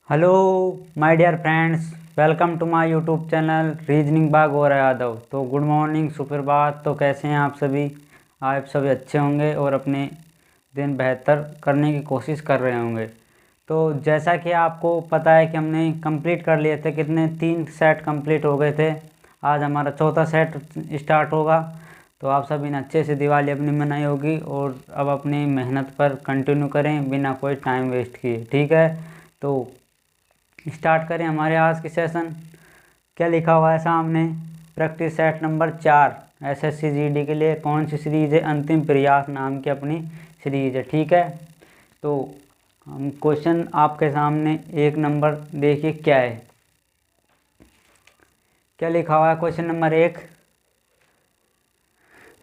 Hello my dear friends, welcome to my YouTube channel reasoning by Gaurav Yadav. तो good morning, सुप्रभात। तो कैसे हैं आप सभी? आप सभी अच्छे होंगे और अपने दिन बेहतर करने की कोशिश कर रहे होंगे। तो जैसा कि आपको पता है कि हमने कंप्लीट कर लिए थे, कितने 3 सेट कंप्लीट हो गए थे। आज हमारा चौथा सेट स्टार्ट होगा। तो आप सभी ने अच्छे से दिवाली अपनी मनाई होगी और अब अपनी मेहनत पर कंटिन्यू करें बिना कोई टाइम वेस्ट किए, ठीक है? तो स्टार्ट करें हमारे आज के सेशन। क्या लिखा हुआ है सामने? Practice set number 4 SSC GD के लिए कौन सी सीरीज है? अंतिम प्रयास नाम की अपनी सीरीज है, ठीक है? तो हम क्वेश्चन आपके सामने 1 नंबर देखिए क्या है। क्या लिखा हुआ है क्वेश्चन नंबर 1?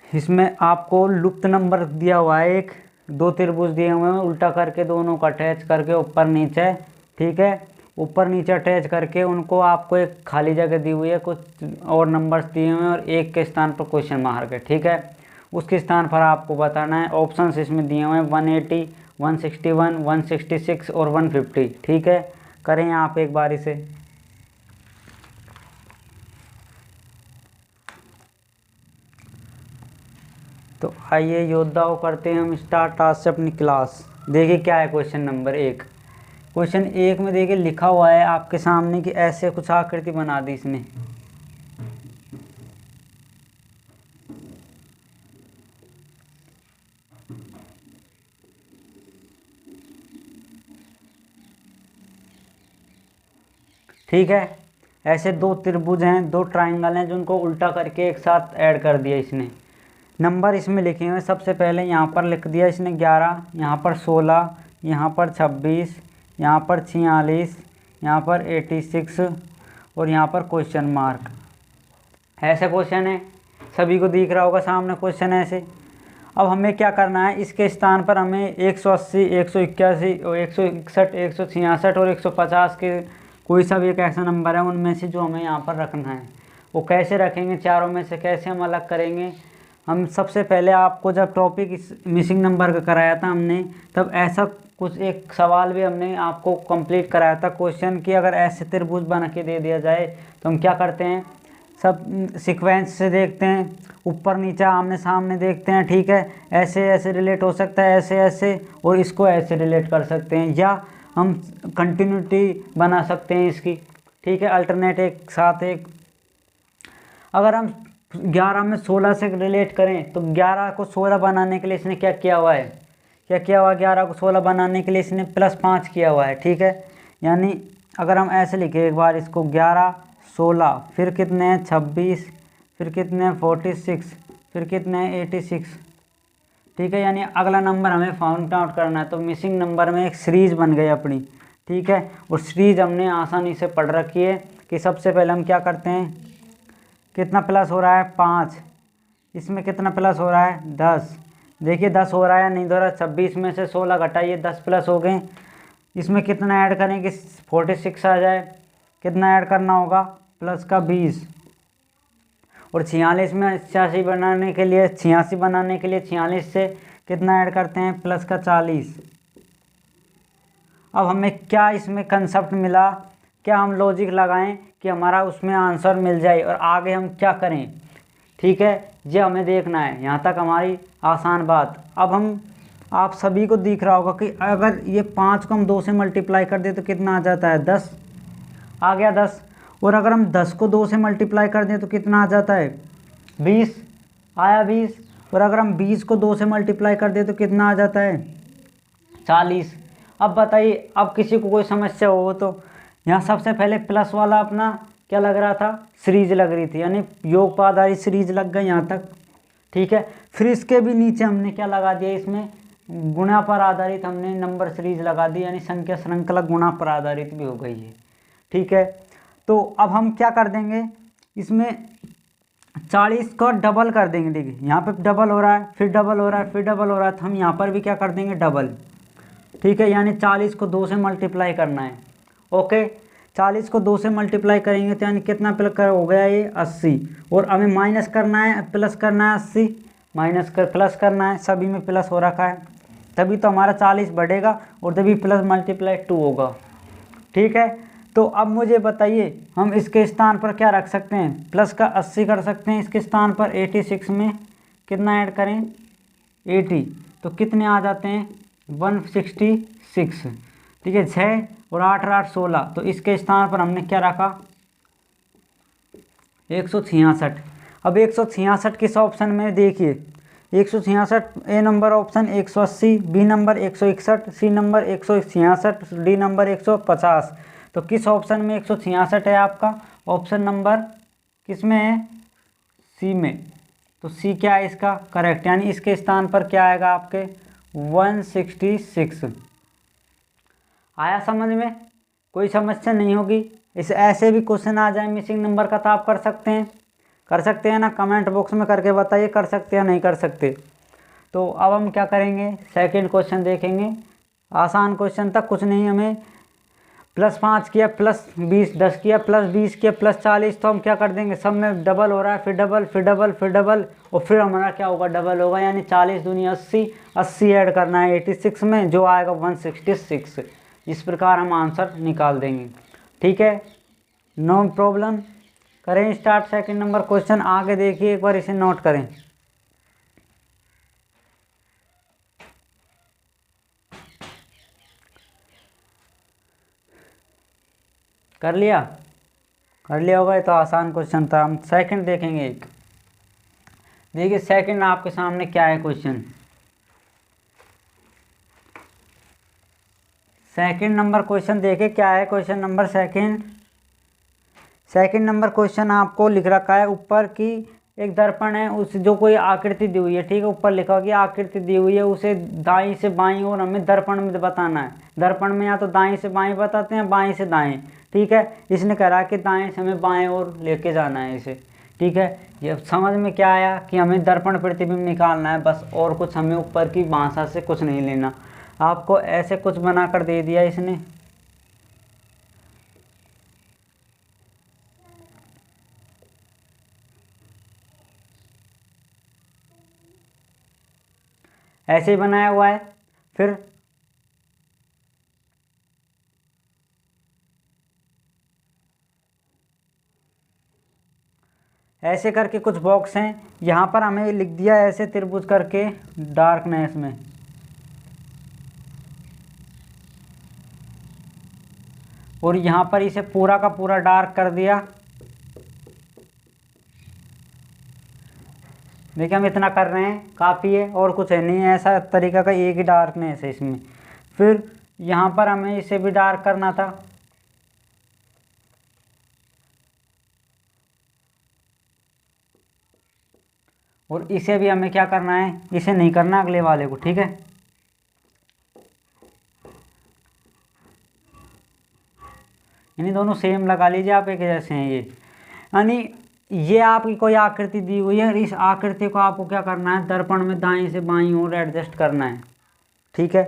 इसमें आपको लुप्त नंबर दिया हुआ है, एक दो त्रिभुज दिए हुए हैं, उल्टा करके दोनों का अटैच करके ऊपर नीचे, ठीक है? ऊपर नीचे अटैच करके उनको आपको एक खाली जगह दी हुई है, कुछ और नंबर्स दिए हुए हैं और एक के स्थान पर क्वेश्चन मार्क है, ठीक है? उसके स्थान पर आपको बताना है। ऑप्शंस इसमें दिए हुए हैं 180, 161, 166 और 150, ठीक है? करें आप एक बारी से। तो आइए योद्धाओं, करते हैं हम स्टार्ट आज से अपनी क्लास। देखिए क्या है क्वेश्चन नंबर 1। क्वेश्चन 1 में देखिए लिखा हुआ है आपके सामने कि ऐसे कुछ आकृति बना दी इसने। ठीक है, ऐसे दो त्रिभुज हैं, दो ट्राइंगल हैं, जिनको उल्टा करके एक साथ ऐड कर दिया इसने। नंबर इसमें लिखे हुए सबसे पहले यहाँ पर लिख दिया इसने 11, यहाँ पर 16, यहाँ पर 26, यहाँ पर 46, यहाँ पर 86 और यहाँ पर क्वेश्चन मार्क। ऐसे क्वेश्चन है, सभी को दिख रहा होगा सामने क्वेश्चन ऐसे। अब हमें क्या करना है, इसके स्थान पर हमें 180, 181 और 161, 166 और 150 के कोई सा भी एक ऐसा नंबर है उनमें से जो हमें यहाँ पर रखना है। वो कैसे रखेंगे, चारों में से कैसे हम अलग करेंगे? हम सबसे पहले आपको जब टॉपिक इस मिसिंग नंबर का कराया था हमने, तब ऐसा कुछ एक सवाल भी हमने आपको कंप्लीट कराया था क्वेश्चन की, अगर ऐसे त्रिभुज बना के दे दिया जाए तो हम क्या करते हैं, सब सीक्वेंस से देखते हैं, ऊपर नीचे आमने सामने देखते हैं, ठीक है? ऐसे ऐसे रिलेट हो सकता है, ऐसे ऐसे, और इसको ऐसे रिलेट कर सकते हैं, या हम कंटिन्यूटी बना सकते हैं इसकी, ठीक है? अल्टरनेट एक साथ एक। अगर हम 11 में 16 से रिलेट करें तो 11 को 16 बनाने के लिए इसने क्या किया हुआ है? क्या किया हुआ है? 11 को 16 बनाने के लिए इसने +5 किया हुआ है, ठीक है? यानी अगर हम ऐसे लिखें एक बार इसको, 11, 16, फिर कितने हैं 26, फिर कितने हैं 46, फिर कितने हैं 86, ठीक है? यानी अगला नंबर हमें फाउंड आउट करना है। तो मिसिंग नंबर में एक सीरीज बन गई अपनी, ठीक है? और सीरीज हमने आसानी से पढ़ रखी है कि सबसे पहले हम क्या करते हैं, कितना प्लस हो रहा है 5, इसमें कितना प्लस हो रहा है 10। देखिए 10 हो रहा है, नहीं हो रहा। 26 में से 16 घटाइए, 10 प्लस हो गए। इसमें कितना ऐड करें कि 46 आ जाए? कितना ऐड करना होगा? प्लस का 20। और 46 में 86 बनाने के लिए 46 से कितना ऐड करते हैं? प्लस का 40। अब हमें क्या इसमें कंसेप्ट मिला, क्या हम लॉजिक लगाएं कि हमारा उसमें आंसर मिल जाए और आगे हम क्या करें, ठीक है? ये हमें देखना है। यहाँ तक हमारी आसान बात। अब हम, आप सभी को दिख रहा होगा कि अगर ये 5 को हम 2 से मल्टीप्लाई कर दें तो कितना आ जाता है? 10 आ गया, 10। और अगर हम 10 को 2 से मल्टीप्लाई कर दें तो कितना आ जाता है? 20 आया, 20। और अगर हम 20 को 2 से मल्टीप्लाई कर दें तो कितना आ जाता है? 40। अब बताइए, अब किसी को कोई समस्या हो तो यहाँ सबसे पहले प्लस वाला अपना क्या लग रहा था? सीरीज लग रही थी, यानी योग आधारित सीरीज लग गई यहाँ तक, ठीक है? फिर इसके भी नीचे हमने क्या लगा दिया, इसमें गुणा पर आधारित हमने नंबर सीरीज लगा दी, यानी संख्या श्रृंखला गुणा पर आधारित भी हो गई है, ठीक है? तो अब हम क्या कर देंगे, इसमें 40 को डबल कर देंगे। देखिए यहाँ पे डबल हो रहा है, फिर डबल हो रहा है, फिर डबल हो रहा है, तो हम यहाँ पर भी क्या कर देंगे? डबल, ठीक है? यानी 40 को 2 से मल्टीप्लाई करना है। ओके, 40 को 2 से मल्टीप्लाई करेंगे तो यानी कितना प्लस हो गया ये? 80। और हमें माइनस करना है, प्लस करना है 80, माइनस कर प्लस करना है, सभी में प्लस हो रखा है, तभी तो हमारा 40 बढ़ेगा और तभी प्लस मल्टीप्लाई 2 होगा, ठीक है। तो अब मुझे बताइए हम इसके स्थान पर क्या रख सकते हैं, प्लस का 80 कर सकते हैं इसके स्थान पर, 86 में कितना ऐड करें 80, तो कितने आ जाते हैं 166। ठीक है, 6 और 8 और 8 16, तो इसके स्थान पर हमने क्या रखा 166। अब 166 किस ऑप्शन में देखिए, 166 A number option 180, B number 161, C number 166, D number 150। तो किस ऑप्शन में 166 है आपका, ऑप्शन नंबर किस में है, सी में। तो सी क्या है इसका करेक्ट, यानी इसके स्थान पर क्या आएगा आपके 166। आया समझ में, कोई समस्या नहीं होगी। इस ऐसे भी क्वेश्चन आ जाए मिसिंग नंबर का तो आप कर सकते हैं ना, कमेंट बॉक्स में करके बताइए कर सकते हैं नहीं कर सकते। तो अब हम क्या करेंगे, सेकंड क्वेश्चन देखेंगे। आसान क्वेश्चन तक कुछ नहीं, हमें +5 किया +20, 10 किया +20 किया +40, तो हम क्या कर देंगे, सब में डबल हो रहा है, फिर डबल फिर डबल फिर डबल, और फिर हमारा क्या होगा डबल होगा, यानी 40 दूनी 80, 80 ऐड करना है 86 में, जो आएगा 166। इस प्रकार हम आंसर निकाल देंगे। ठीक है, नो प्रॉब्लम। करें स्टार्ट सेकंड नंबर क्वेश्चन, आगे देखिए एक बार इसे नोट करें। कर लिया होगा, तो आसान क्वेश्चन था। हम सेकंड देखेंगे एक, देखिए सेकंड आपके सामने क्या है क्वेश्चन। सेकंड नंबर क्वेश्चन देखे क्या है, question number second number question आपको लिख रखा है, ऊपर की एक दर्पण है, उस जो कोई आकृति दी हुई है, ठीक है, ऊपर लिखा हुआ कि आकृति दी हुई है, उसे दाईं से बाईं और हमें दर्पण में बताना है। दर्पण में या तो दाईं से बाईं बताते हैं, बाईं से दाएं। ठीक है, इसने कहा कि दाएं से हमें बाएं और लेके जाना है इसे। ठीक है, ये समझ में क्या आया कि हमें दर्पण प्रतिबिंब निकालना है बस, और कुछ हमें ऊपर की भाषा से कुछ नहीं लेना। आपको ऐसे कुछ बनाकर दे दिया इसने, ऐसे ही बनाया हुआ है। फिर ऐसे करके कुछ बॉक्स हैं, यहाँ पर हमें लिख दिया ऐसे त्रिभुज करके डार्कनेस में, और यहाँ पर इसे पूरा का पूरा डार्क कर दिया। देखिए हम इतना कर रहे हैं काफ़ी है, और कुछ है नहीं, ऐसा तरीका का एक ही डार्कनेस है इसमें। फिर यहाँ पर हमें इसे भी डार्क करना था, और इसे भी हमें क्या करना है, इसे नहीं करना अगले वाले को। ठीक है, यानी दोनों सेम लगा लीजिए आप, एक जैसे हैं ये। यानी ये आपकी कोई आकृति दी हुई है, इस आकृति को आपको क्या करना है, दर्पण में दाईं से बाईं ओर एडजस्ट करना है। ठीक है,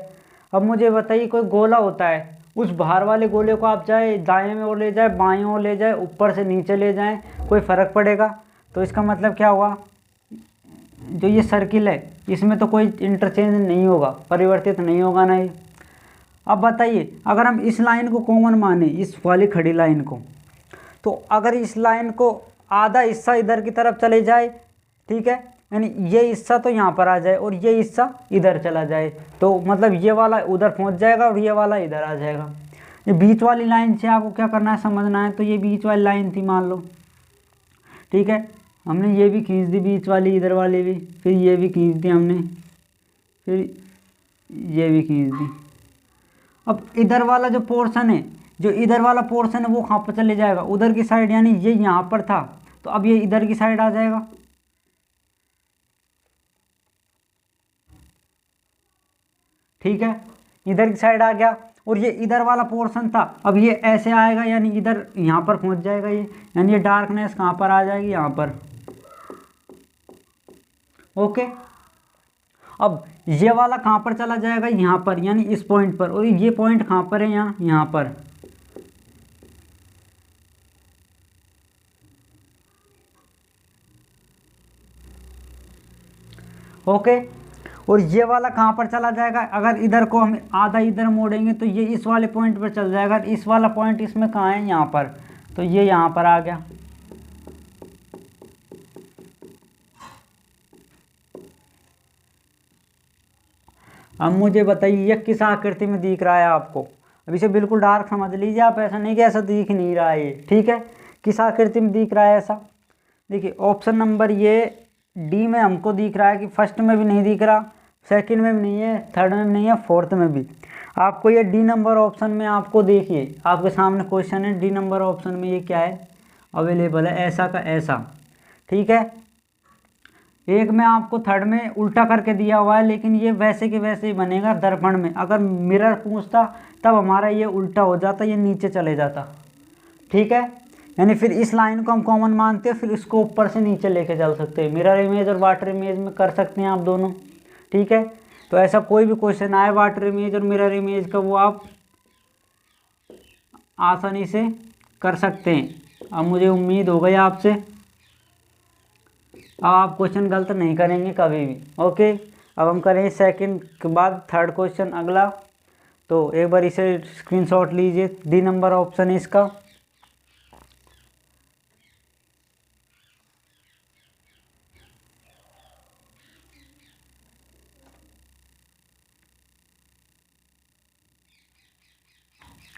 अब मुझे बताइए कोई गोला होता है, उस बाहर वाले गोले को आप चाहे दाएं में ओर ले जाए, बाईं ओर ले जाए, ऊपर से नीचे ले जाएं, कोई फ़र्क पड़ेगा? तो इसका मतलब क्या हुआ, जो ये सर्किल है इसमें तो कोई इंटरचेंज नहीं होगा, परिवर्तित नहीं होगा ना ये। अब बताइए अगर हम इस लाइन को कॉमन माने, इस वाली खड़ी लाइन को, तो अगर इस लाइन को आधा हिस्सा इधर की तरफ चले जाए, ठीक है, यानी ये हिस्सा तो यहाँ पर आ जाए और ये हिस्सा इधर चला जाए, तो मतलब ये वाला उधर पहुँच जाएगा और ये वाला इधर आ जाएगा। ये बीच वाली लाइन से आपको क्या करना है, समझना है। तो ये बीच वाली लाइन थी मान लो, ठीक है, हमने ये भी खींच दी बीच वाली, इधर वाली भी, फिर ये भी खींच दी हमने, फिर ये भी खींच दी। अब इधर वाला जो पोर्शन है, जो इधर वाला पोर्शन है वो कहाँ पर चले जाएगा, उधर की साइड, यानी ये यहाँ पर था तो अब ये इधर की साइड आ जाएगा। ठीक है, इधर की साइड आ गया, और ये इधर वाला पोर्शन था, अब ये ऐसे आएगा, यानी इधर यहाँ पर पहुँच जाएगा ये, यानी ये डार्कनेस कहाँ पर आ जाएगी, यहाँ पर। ओके, अब ये वाला कहाँ पर चला जाएगा, यहाँ पर, यानी इस पॉइंट पर, और ये पॉइंट कहाँ पर है, यहाँ पर। ओके, और ये वाला कहाँ पर चला जाएगा, अगर इधर को हम आधा इधर मोड़ेंगे तो ये इस वाले पॉइंट पर चल जाएगा। इस वाला पॉइंट इसमें कहाँ है, यहाँ पर, तो ये यहाँ पर आ गया। अब मुझे बताइए ये किस आकृति में दिख रहा है आपको। अब इसे बिल्कुल डार्क समझ लीजिए आप, ऐसा नहीं कि ऐसा दिख नहीं रहा है ये, ठीक है। किस आकृति में दिख रहा है ऐसा, देखिए ऑप्शन नंबर ये डी में हमको दिख रहा है कि फर्स्ट में भी नहीं दिख रहा, सेकंड में भी नहीं है, थर्ड में भी नहीं है, फोर्थ में भी। आपको ये डी नंबर ऑप्शन में आपको देखिए आपके सामने क्वेश्चन है, डी नंबर ऑप्शन में ये क्या है अवेलेबल है, ऐसा का ऐसा, ठीक है। एक में आपको थर्ड में उल्टा करके दिया हुआ है, लेकिन ये वैसे के वैसे ही बनेगा दर्पण में। अगर मिरर पूछता तब हमारा ये उल्टा हो जाता, ये नीचे चले जाता, ठीक है। यानी फिर इस लाइन को हम कॉमन मानते हैं, फिर इसको ऊपर से नीचे लेके चल सकते हैं। मिरर इमेज और वाटर इमेज में कर सकते हैं आप दोनों, ठीक है। तो ऐसा कोई भी क्वेश्चन आए वाटर इमेज और मिरर इमेज का, वो आप आसानी से कर सकते हैं। अब मुझे उम्मीद हो गई आपसे, अब आप क्वेश्चन गलत नहीं करेंगे कभी भी, ओके। अब हम करेंगे सेकंड के बाद थर्ड क्वेश्चन अगला। तो एक बार इसे स्क्रीनशॉट लीजिए, डी नंबर ऑप्शन है इसका।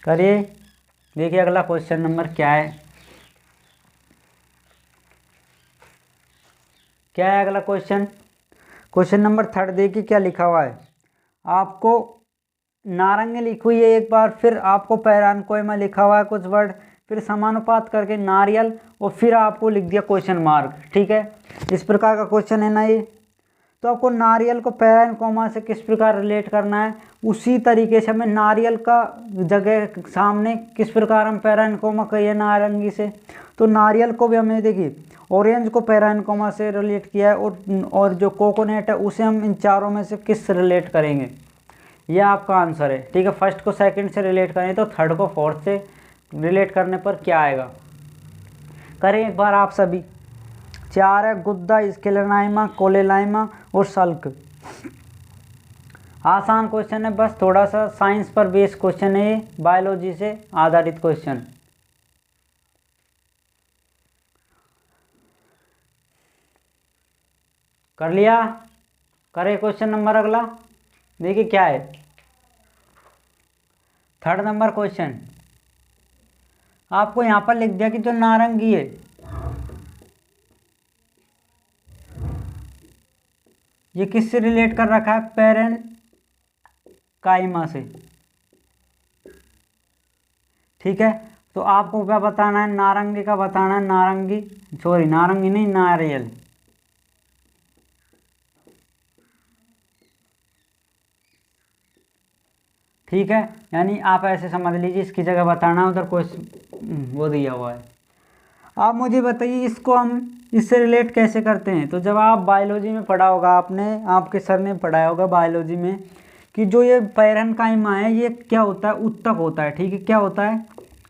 करिए, देखिए अगला क्वेश्चन नंबर क्या है, क्या है अगला क्वेश्चन। क्वेश्चन नंबर थर्ड देखिए क्या लिखा हुआ है आपको, नारंगी लिखी हुई है एक बार, फिर आपको पैरानकोइमा लिखा हुआ है कुछ वर्ड, फिर समानुपात करके नारियल, और फिर आपको लिख दिया क्वेश्चन मार्क, ठीक है। इस प्रकार का क्वेश्चन है ना ये। तो आपको नारियल को पैरानकोमा से किस प्रकार रिलेट करना है, उसी तरीके से हमें नारियल का जगह सामने किस प्रकार हम पैरानकोमा कहिए नारंगी से, तो नारियल को भी हमने देखिए ऑरेंज को पैरानकोमा से रिलेट किया है, और जो कोकोनट है उसे हम इन चारों में से किस से रिलेट करेंगे, यह आपका आंसर है, ठीक है। फर्स्ट को सेकंड से रिलेट करें तो थर्ड को फोर्थ से रिलेट करने पर क्या आएगा, करें एक बार आप सभी। चार है गुद्दा, स्केलेनाइमा, कोलेलाइमा और सल्क। आसान क्वेश्चन है, बस थोड़ा सा साइंस पर बेस्ड क्वेश्चन है ये, बायोलॉजी से आधारित क्वेश्चन। कर लिया, करें क्वेश्चन नंबर अगला। देखिए क्या है थर्ड नंबर क्वेश्चन, आपको यहाँ पर लिख दिया कि जो नारंगी है ये किससे रिलेट कर रखा है, पैरेनकाइमा से, ठीक है। तो आपको क्या बताना है, नारंगी का बताना है, नारंगी सॉरी नारंगी नहीं नारियल, ठीक है। यानी आप ऐसे समझ लीजिए इसकी जगह बताना, उधर क्वेश्चन वो दिया हुआ है। आप मुझे बताइए इसको हम इससे रिलेट कैसे करते हैं। तो जब आप बायोलॉजी में पढ़ा होगा आपने, आपके सर ने पढ़ाया होगा बायोलॉजी में कि जो ये पैरेनकाइमा है ये क्या होता है, उत्तक होता है, ठीक है। क्या होता है,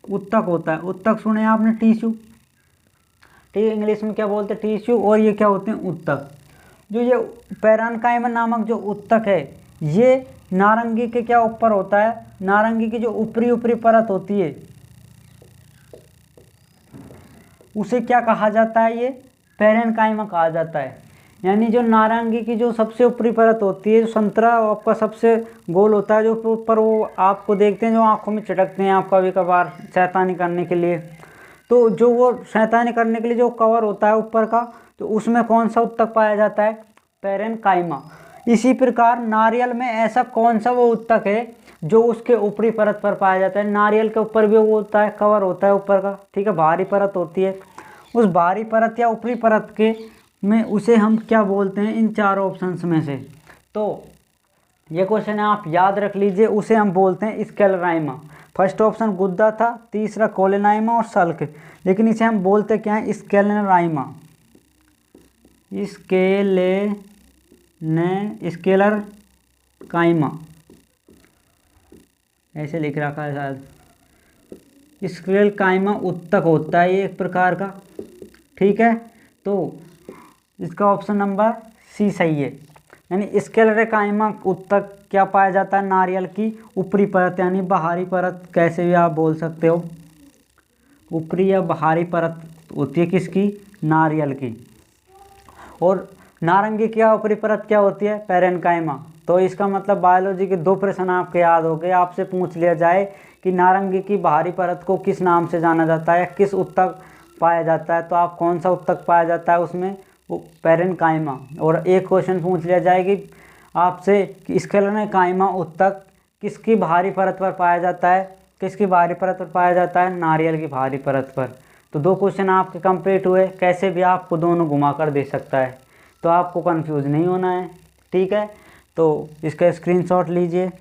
उत्तक होता है। उत्तक सुने आपने, टिश्यू, ठीक है, इंग्लिश में क्या बोलते हैं टिश्यू, और ये क्या होते हैं उत्तक। जो ये पैरेनकाइमा नामक जो उत्तक है ये नारंगी के क्या ऊपर होता है, नारंगी की जो ऊपरी परत होती है उसे क्या कहा जाता है, ये पैरेनकाइमा कहा जाता है। यानी जो नारंगी की जो सबसे ऊपरी परत होती है, जो संतरा आपका सबसे गोल होता है, जो ऊपर वो आपको देखते हैं जो आंखों में चटकते हैं आप कभी कभार शैतानी करने के लिए, तो जो वो शैतानी करने के लिए जो कवर होता है ऊपर का, तो उसमें कौन सा उत्तक पाया जाता है, पैरेनकाइमा। इसी प्रकार नारियल में ऐसा कौन सा वो उत्तक है जो उसके ऊपरी परत पर पाया जाता है। नारियल के ऊपर भी वो होता है, कवर होता है ऊपर का, ठीक है, बाहरी परत होती है। उस बाहरी परत या ऊपरी परत के में उसे हम क्या बोलते हैं, इन चारों ऑप्शंस में से। तो ये क्वेश्चन है आप याद रख लीजिए, उसे हम बोलते हैं स्केलेनाइमा। फर्स्ट ऑप्शन गुद्दा था, तीसरा कोलेनाइमा और सल्क, लेकिन इसे हम बोलते क्या है, स्केलेनाइमा, स्केलर काइमा ऐसे लिख रखा है शायद। स्केल काइमा उत्तक होता है ये एक प्रकार का, ठीक है। तो इसका ऑप्शन नंबर सी सही है। यानी स्क्लेरोकाइमा उत्तक क्या पाया जाता है, नारियल की ऊपरी परत यानी बाहरी परत, कैसे भी आप बोल सकते हो, ऊपरी या बाहरी परत होती है किसकी, नारियल की। और नारंगी क्या ऊपरी परत क्या होती है, पैरेन्काइमा। तो इसका मतलब बायोलॉजी के 2 प्रश्न आपके याद हो गए। आपसे पूछ लिया जाए कि नारंगी की बाहरी परत को किस नाम से जाना जाता है, किस उत्तक पाया जाता है, तो आप कौन सा उत्तक पाया जाता है उसमें, वो पैरेन्काइमा। और एक क्वेश्चन पूछ लिया जाए कि आपसे कि स्क्लेरोकाइमा उत्तक किसकी बाहरी परत पर पाया जाता है, किसकी बाहरी परत पर पाया जाता है, नारियल की बाहरी परत पर। तो 2 क्वेश्चन आपके कंप्लीट हुए। कैसे भी आपको दोनों घुमा कर दे सकता है, तो आपको कंफ्यूज नहीं होना है, ठीक है। तो इसका स्क्रीनशॉट लीजिए।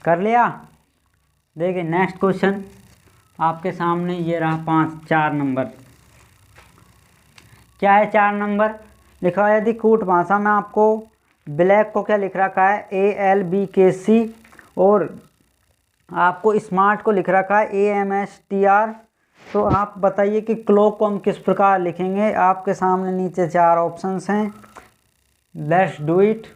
कर लिया। देखिए नेक्स्ट क्वेश्चन आपके सामने ये रहा 4 नंबर। क्या है 4 नंबर, लिखा है यदि कूट भाषा में आपको ब्लैक को क्या लिख रखा है, ALBKC, और आपको स्मार्ट को लिख रखा है AMSTR। तो आप बताइए कि क्लॉक को हम किस प्रकार लिखेंगे। आपके सामने नीचे 4 ऑप्शंस हैं, लेट्स डू इट।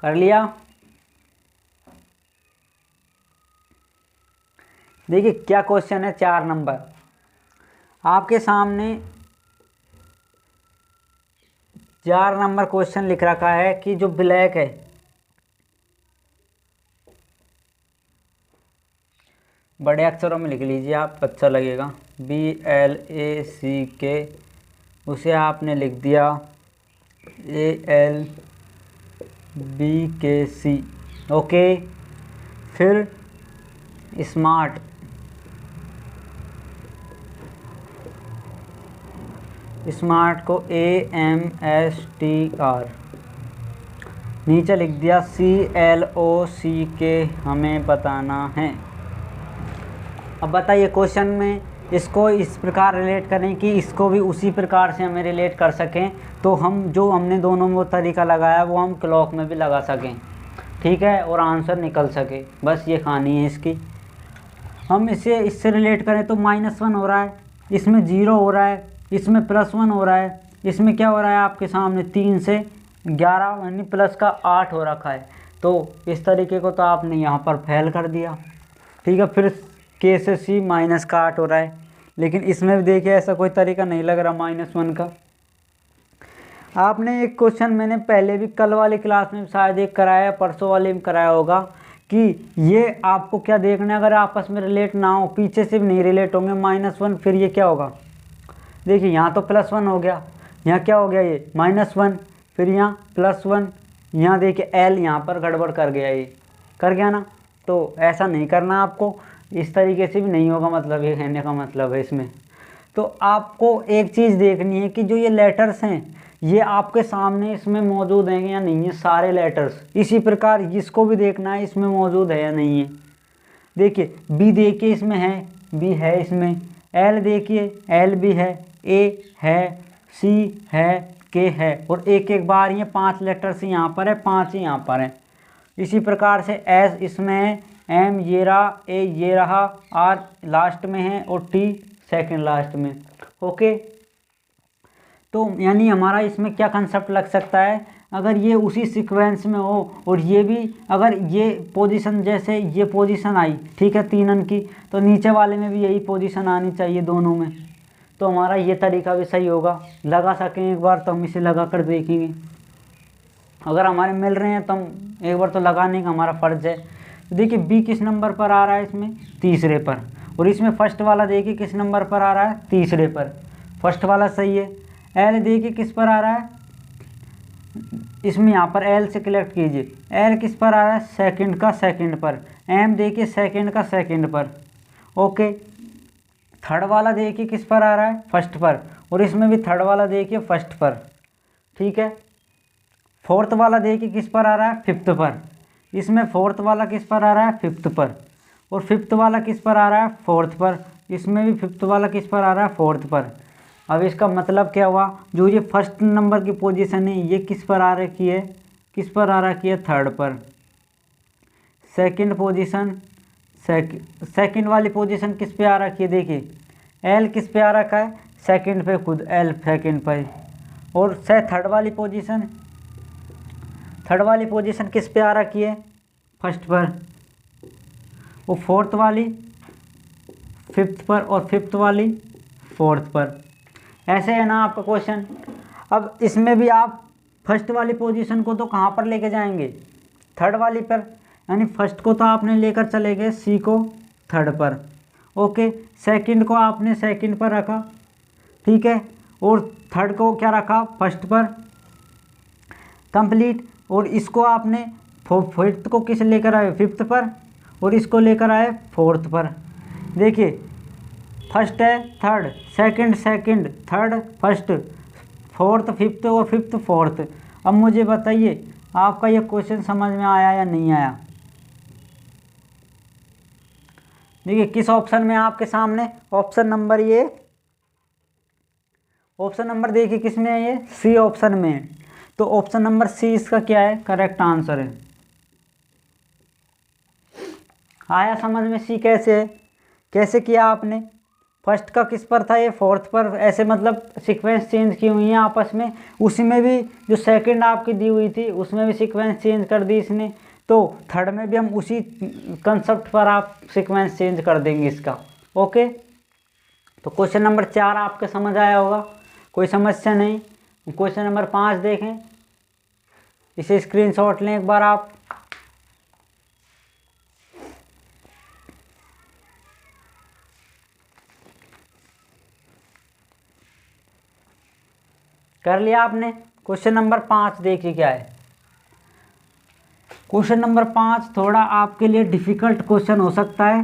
कर लिया। देखिए क्या क्वेश्चन है 4 नंबर आपके सामने। 4 नंबर क्वेश्चन लिख रखा है कि जो ब्लैक है, बड़े अक्षरों में लिख लीजिए आप, अच्छा लगेगा, BLACK, उसे आपने लिख दिया ALBKC, ओके। फिर स्मार्ट, स्मार्ट को AMSTR, नीचे लिख दिया CLOCK, हमें बताना है। अब बताइए क्वेश्चन में इसको इस प्रकार रिलेट करें कि इसको भी उसी प्रकार से हमें रिलेट कर सकें, तो हम जो हमने दोनों में वो तरीका लगाया वो हम क्लॉक में भी लगा सकें, ठीक है, और आंसर निकल सके। बस ये कहानी है इसकी। हम इससे रिलेट करें तो -1 हो रहा है, इसमें 0 हो रहा है, इसमें +1 हो रहा है, इसमें क्या हो रहा है आपके सामने 3 से 11 यानी प्लस का 8 हो रखा है। तो इस तरीके को तो आपने यहाँ पर फेल कर दिया, ठीक है। फिर K से C -8 हो रहा है, लेकिन इसमें भी देखिए ऐसा कोई तरीका नहीं लग रहा -1 का। आपने एक क्वेश्चन मैंने पहले भी कल वाली क्लास में शायद एक कराया, परसों वाले में कराया होगा, कि ये आपको क्या देखना है, अगर आपस में रिलेट ना हो, पीछे से भी नहीं रिलेट होंगे -1, फिर ये क्या होगा। देखिए यहाँ तो +1 हो गया, यहाँ क्या हो गया ये -1, फिर यहाँ +1, यहाँ देखिए L यहाँ पर गड़बड़ कर गया, ये कर गया ना। तो ऐसा नहीं करना आपको, इस तरीके से भी नहीं होगा, मतलब ये कहने का मतलब है इसमें। तो आपको एक चीज़ देखनी है कि जो ये लेटर्स हैं ये आपके सामने इसमें मौजूद हैं या नहीं है, सारे लेटर्स। इसी प्रकार इसको भी देखना है इसमें मौजूद है या नहीं है। देखिए B देखिए इसमें है, B है इसमें, L देखिए L भी है, A है, C है, K है, और एक एक बार ये 5 लेटर्स यहाँ पर है, 5 ही यहाँ पर है। इसी प्रकार से S इसमें है, M ये रहा, A ये रहा, R लास्ट में है और T सेकंड लास्ट में, ओके। तो यानी हमारा इसमें क्या कंसेप्ट लग सकता है, अगर ये उसी सीक्वेंस में हो और ये भी अगर ये पोजीशन जैसे ये पोजीशन आई, ठीक है, 3 अंक की, तो नीचे वाले में भी यही पोजीशन आनी चाहिए दोनों में। तो हमारा ये तरीका भी सही होगा। लगा सकें एक बार तो हम इसे लगा कर देखेंगे, अगर हमारे मिल रहे हैं तो हम एक बार तो लगाने का हमारा फ़र्ज़ है। तो देखिए B किस नंबर पर आ रहा है, इसमें तीसरे पर, और इसमें फर्स्ट वाला देखिए किस नंबर पर आ रहा है, तीसरे पर, फर्स्ट वाला सही है। L देखिए किस पर आ रहा है, इसमें यहाँ पर L से कलेक्ट कीजिए, L किस पर आ रहा है, सेकंड का सेकंड पर। M देखिए सेकंड का सेकंड पर, ओके। थर्ड वाला देखिए किस पर आ रहा है, फर्स्ट पर, और इसमें भी थर्ड वाला देखिए फर्स्ट पर, ठीक है। फोर्थ वाला देखिए किस पर आ रहा है, फिफ्थ पर, इसमें फोर्थ वाला किस पर आ रहा है, फिफ्थ पर, और फिफ्थ वाला किस पर आ रहा है, फोर्थ पर, इसमें भी फिफ्थ वाला किस पर आ रहा है, फोर्थ पर। अब इसका मतलब क्या हुआ, जो ये फर्स्ट नंबर की पोजीशन है ये किस पर आ रखी है, किस पर आ रखी है, थर्ड पर। सेकंड पोजीशन, सेकंड वाली पोजीशन किस पे आ रखी है, देखिए एल किस पे आ रखा है, सेकंड पे, खुद एल सेकंड पे। और थर्ड वाली पोजीशन, थर्ड वाली पोजीशन किस पे आ रखी है, फर्स्ट पर। वो फोर्थ वाली फिफ्थ पर, और फिफ्थ वाली फोर्थ पर। ऐसे है ना आपका क्वेश्चन। अब इसमें भी आप फर्स्ट वाली पोजीशन को तो कहाँ पर लेके जाएंगे, थर्ड वाली पर, यानी फर्स्ट को तो आपने लेकर चले गए सी को थर्ड पर, ओके। सेकंड को आपने सेकंड पर रखा, ठीक है, और थर्ड को क्या रखा, फर्स्ट पर, कंप्लीट। और इसको आपने फिफ्थ को किस लेकर आए, फिफ्थ पर, और इसको लेकर आए फोर्थ पर। देखिए फर्स्ट है third, second second, third first, fourth fifth, और फिफ्थ फोर्थ। अब मुझे बताइए आपका ये क्वेश्चन समझ में आया या नहीं आया। देखिए किस ऑप्शन में आपके सामने, ऑप्शन नंबर ये, ऑप्शन नंबर देखिए किस में है, ये सी ऑप्शन में है। तो ऑप्शन नंबर सी इसका क्या है, करेक्ट आंसर है। आया समझ में, सी कैसे है, कैसे किया आपने, फर्स्ट का किस पर था, ये फोर्थ पर, ऐसे मतलब सीक्वेंस चेंज की हुई है आपस में। उसी में भी जो सेकंड आपकी दी हुई थी उसमें भी सीक्वेंस चेंज कर दी इसने, तो थर्ड में भी हम उसी कंसेप्ट पर आप सीक्वेंस चेंज कर देंगे इसका, ओके। तो क्वेश्चन नंबर 4 आपके समझ आया होगा, कोई समस्या नहीं। क्वेश्चन नंबर 5 देखें, इसे स्क्रीनशॉट लें एक बार आप। कर लिया आपने। क्वेश्चन नंबर 5 देखिए क्या है। क्वेश्चन नंबर 5 थोड़ा आपके लिए डिफिकल्ट क्वेश्चन हो सकता है।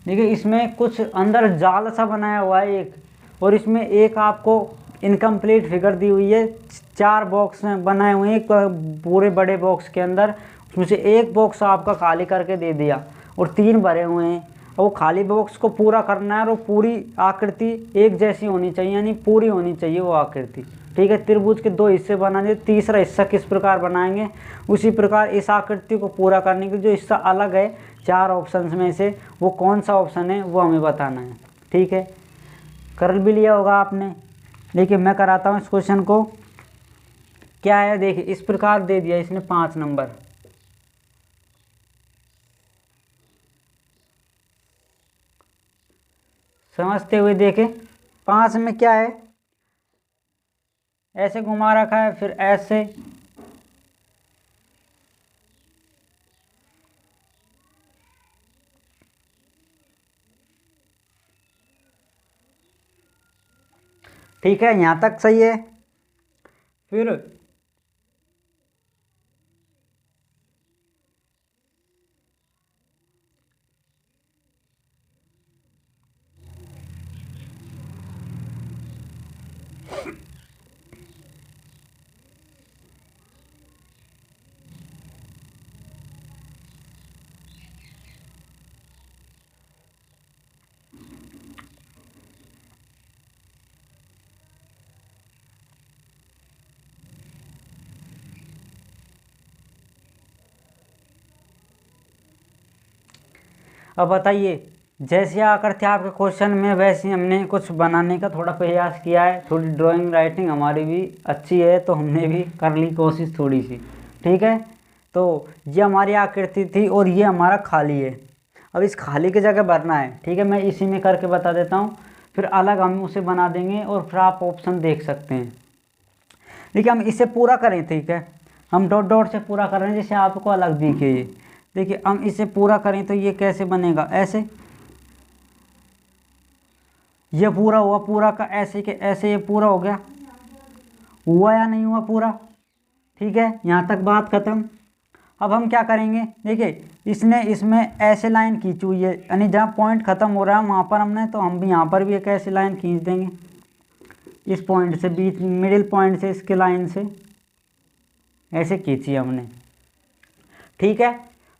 देखिए इसमें कुछ अंदर जाल सा बनाया हुआ है एक, और इसमें एक आपको इनकम्प्लीट फिगर दी हुई है। 4 बॉक्स बनाए हुए हैं पूरे बड़े बॉक्स के अंदर, उसमें से एक बॉक्स आपका खाली करके दे दिया और 3 भरे हुए हैं। और वो खाली बॉक्स को पूरा करना है और वो पूरी आकृति एक जैसी होनी चाहिए, यानी पूरी होनी चाहिए वो आकृति, ठीक है। त्रिभुज के 2 हिस्से बनाने, तीसरा हिस्सा किस प्रकार बनाएंगे, उसी प्रकार इस आकृति को पूरा करने के जो हिस्सा अलग है 4 ऑप्शंस में से वो कौन सा ऑप्शन है वो हमें बताना है, ठीक है। कर भी लिया होगा आपने। देखिए मैं कराता हूँ इस क्वेश्चन को। क्या है, देखिए इस प्रकार दे दिया इसने 5 नंबर, समझते हुए देखें। 5 में क्या है, ऐसे घुमा रखा है, फिर ऐसे, ठीक है, यहाँ तक सही है। फिर अब बताइए, जैसे आकर थे आपके क्वेश्चन में वैसे ही हमने कुछ बनाने का थोड़ा प्रयास किया है। थोड़ी ड्राइंग राइटिंग हमारी भी अच्छी है तो हमने भी कर ली कोशिश थोड़ी सी, ठीक है। तो ये हमारी आकृति थी और ये हमारा खाली है। अब इस खाली की जगह भरना है, ठीक है। मैं इसी में करके बता देता हूँ, फिर अलग हम उसे बना देंगे और फिर आप ऑप्शन देख सकते हैं। देखिए हम इसे पूरा करें, ठीक है, हम डॉट डॉट से पूरा कर रहे हैं जिससे आपको अलग दिखे ये। देखिए हम इसे पूरा करें तो ये कैसे बनेगा, ऐसे, ये पूरा हुआ, पूरा का ऐसे के ऐसे ये पूरा हो गया, हुआ या नहीं हुआ पूरा, ठीक है। यहाँ तक बात खत्म। अब हम क्या करेंगे, देखिए इसने इसमें ऐसे लाइन खींची हुई है, यानी जहाँ पॉइंट ख़त्म हो रहा है वहाँ पर हमने, तो हम भी यहाँ पर भी एक ऐसी लाइन खींच देंगे इस पॉइंट से, बीच मिडिल पॉइंट से इसके लाइन से ऐसे खींची हमने। ठीक है,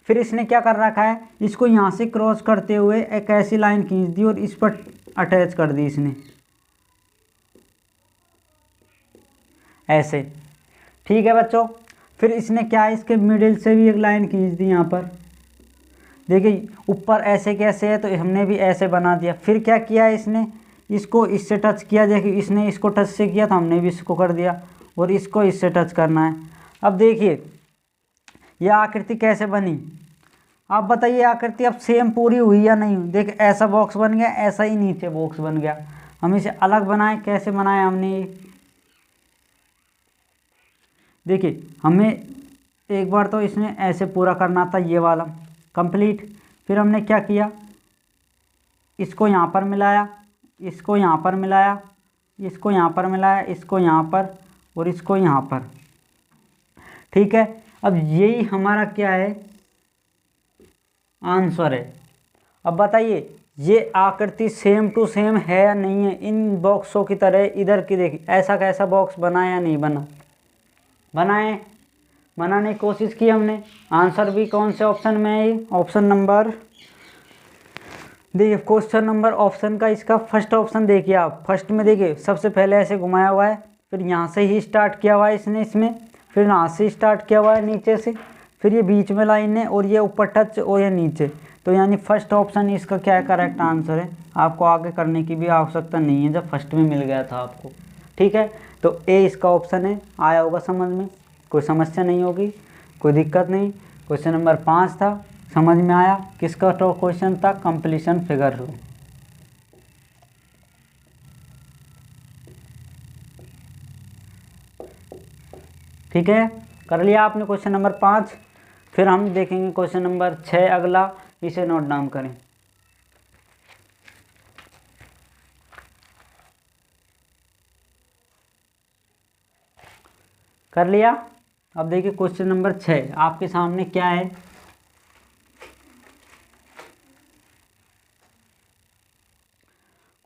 फिर इसने क्या कर रखा है, इसको यहाँ से क्रॉस करते हुए एक ऐसी लाइन खींच दी और इस पर अटैच कर दी इसने ऐसे। ठीक है बच्चों, फिर इसने क्या है, इसके मिडिल से भी एक लाइन खींच दी यहाँ पर। देखिए ऊपर ऐसे कैसे है, तो हमने भी ऐसे बना दिया। फिर क्या किया है इसने, इसको इससे टच किया, देखिए इसने इसको टच से किया तो हमने भी इसको कर दिया, और इसको इससे टच करना है। अब देखिए यह आकृति कैसे बनी, आप बताइए आकृति अब सेम पूरी हुई या नहीं। देखिए ऐसा बॉक्स बन गया, ऐसा ही नीचे बॉक्स बन गया। हम इसे अलग बनाए, कैसे बनाया हमने ये, देखिए हमें एक बार तो इसमें ऐसे पूरा करना था ये वाला कंप्लीट। फिर हमने क्या किया, इसको यहाँ पर मिलाया, इसको यहाँ पर मिलाया, इसको यहाँ पर मिलाया, इसको यहाँ पर और इसको यहाँ पर। ठीक है, अब यही हमारा क्या है, आंसर है। अब बताइए ये आकृति सेम टू सेम है या नहीं है इन बॉक्सों की तरह। इधर की देखिए ऐसा कैसा बॉक्स बना या नहीं बना, बनाए, बनाने की कोशिश की हमने। आंसर भी कौन से ऑप्शन में है, ये ऑप्शन नंबर, देखिए क्वेश्चन नंबर ऑप्शन का इसका फर्स्ट ऑप्शन देखिए आप। फर्स्ट में देखिए सबसे पहले ऐसे घुमाया हुआ है, फिर यहाँ से ही स्टार्ट किया हुआ है इसने, इसमें फिर यहाँ से स्टार्ट किया हुआ है नीचे से, फिर ये बीच में लाइन है और ये ऊपर टच और ये नीचे। तो यानी फर्स्ट ऑप्शन इसका क्या है, करेक्ट आंसर है। आपको आगे करने की भी आवश्यकता नहीं है जब फर्स्ट में मिल गया था आपको। ठीक है, तो ए इसका ऑप्शन है। आया होगा समझ में, कोई समस्या नहीं होगी, कोई दिक्कत नहीं। क्वेश्चन नंबर 5 था, समझ में आया। किसका तो क्वेश्चन था, कंप्लीशन फिगर रूल। ठीक है, कर लिया आपने क्वेश्चन नंबर 5। फिर हम देखेंगे क्वेश्चन नंबर 6 अगला, इसे नोट डाउन करें। कर लिया। अब देखिए क्वेश्चन नंबर 6 आपके सामने क्या है।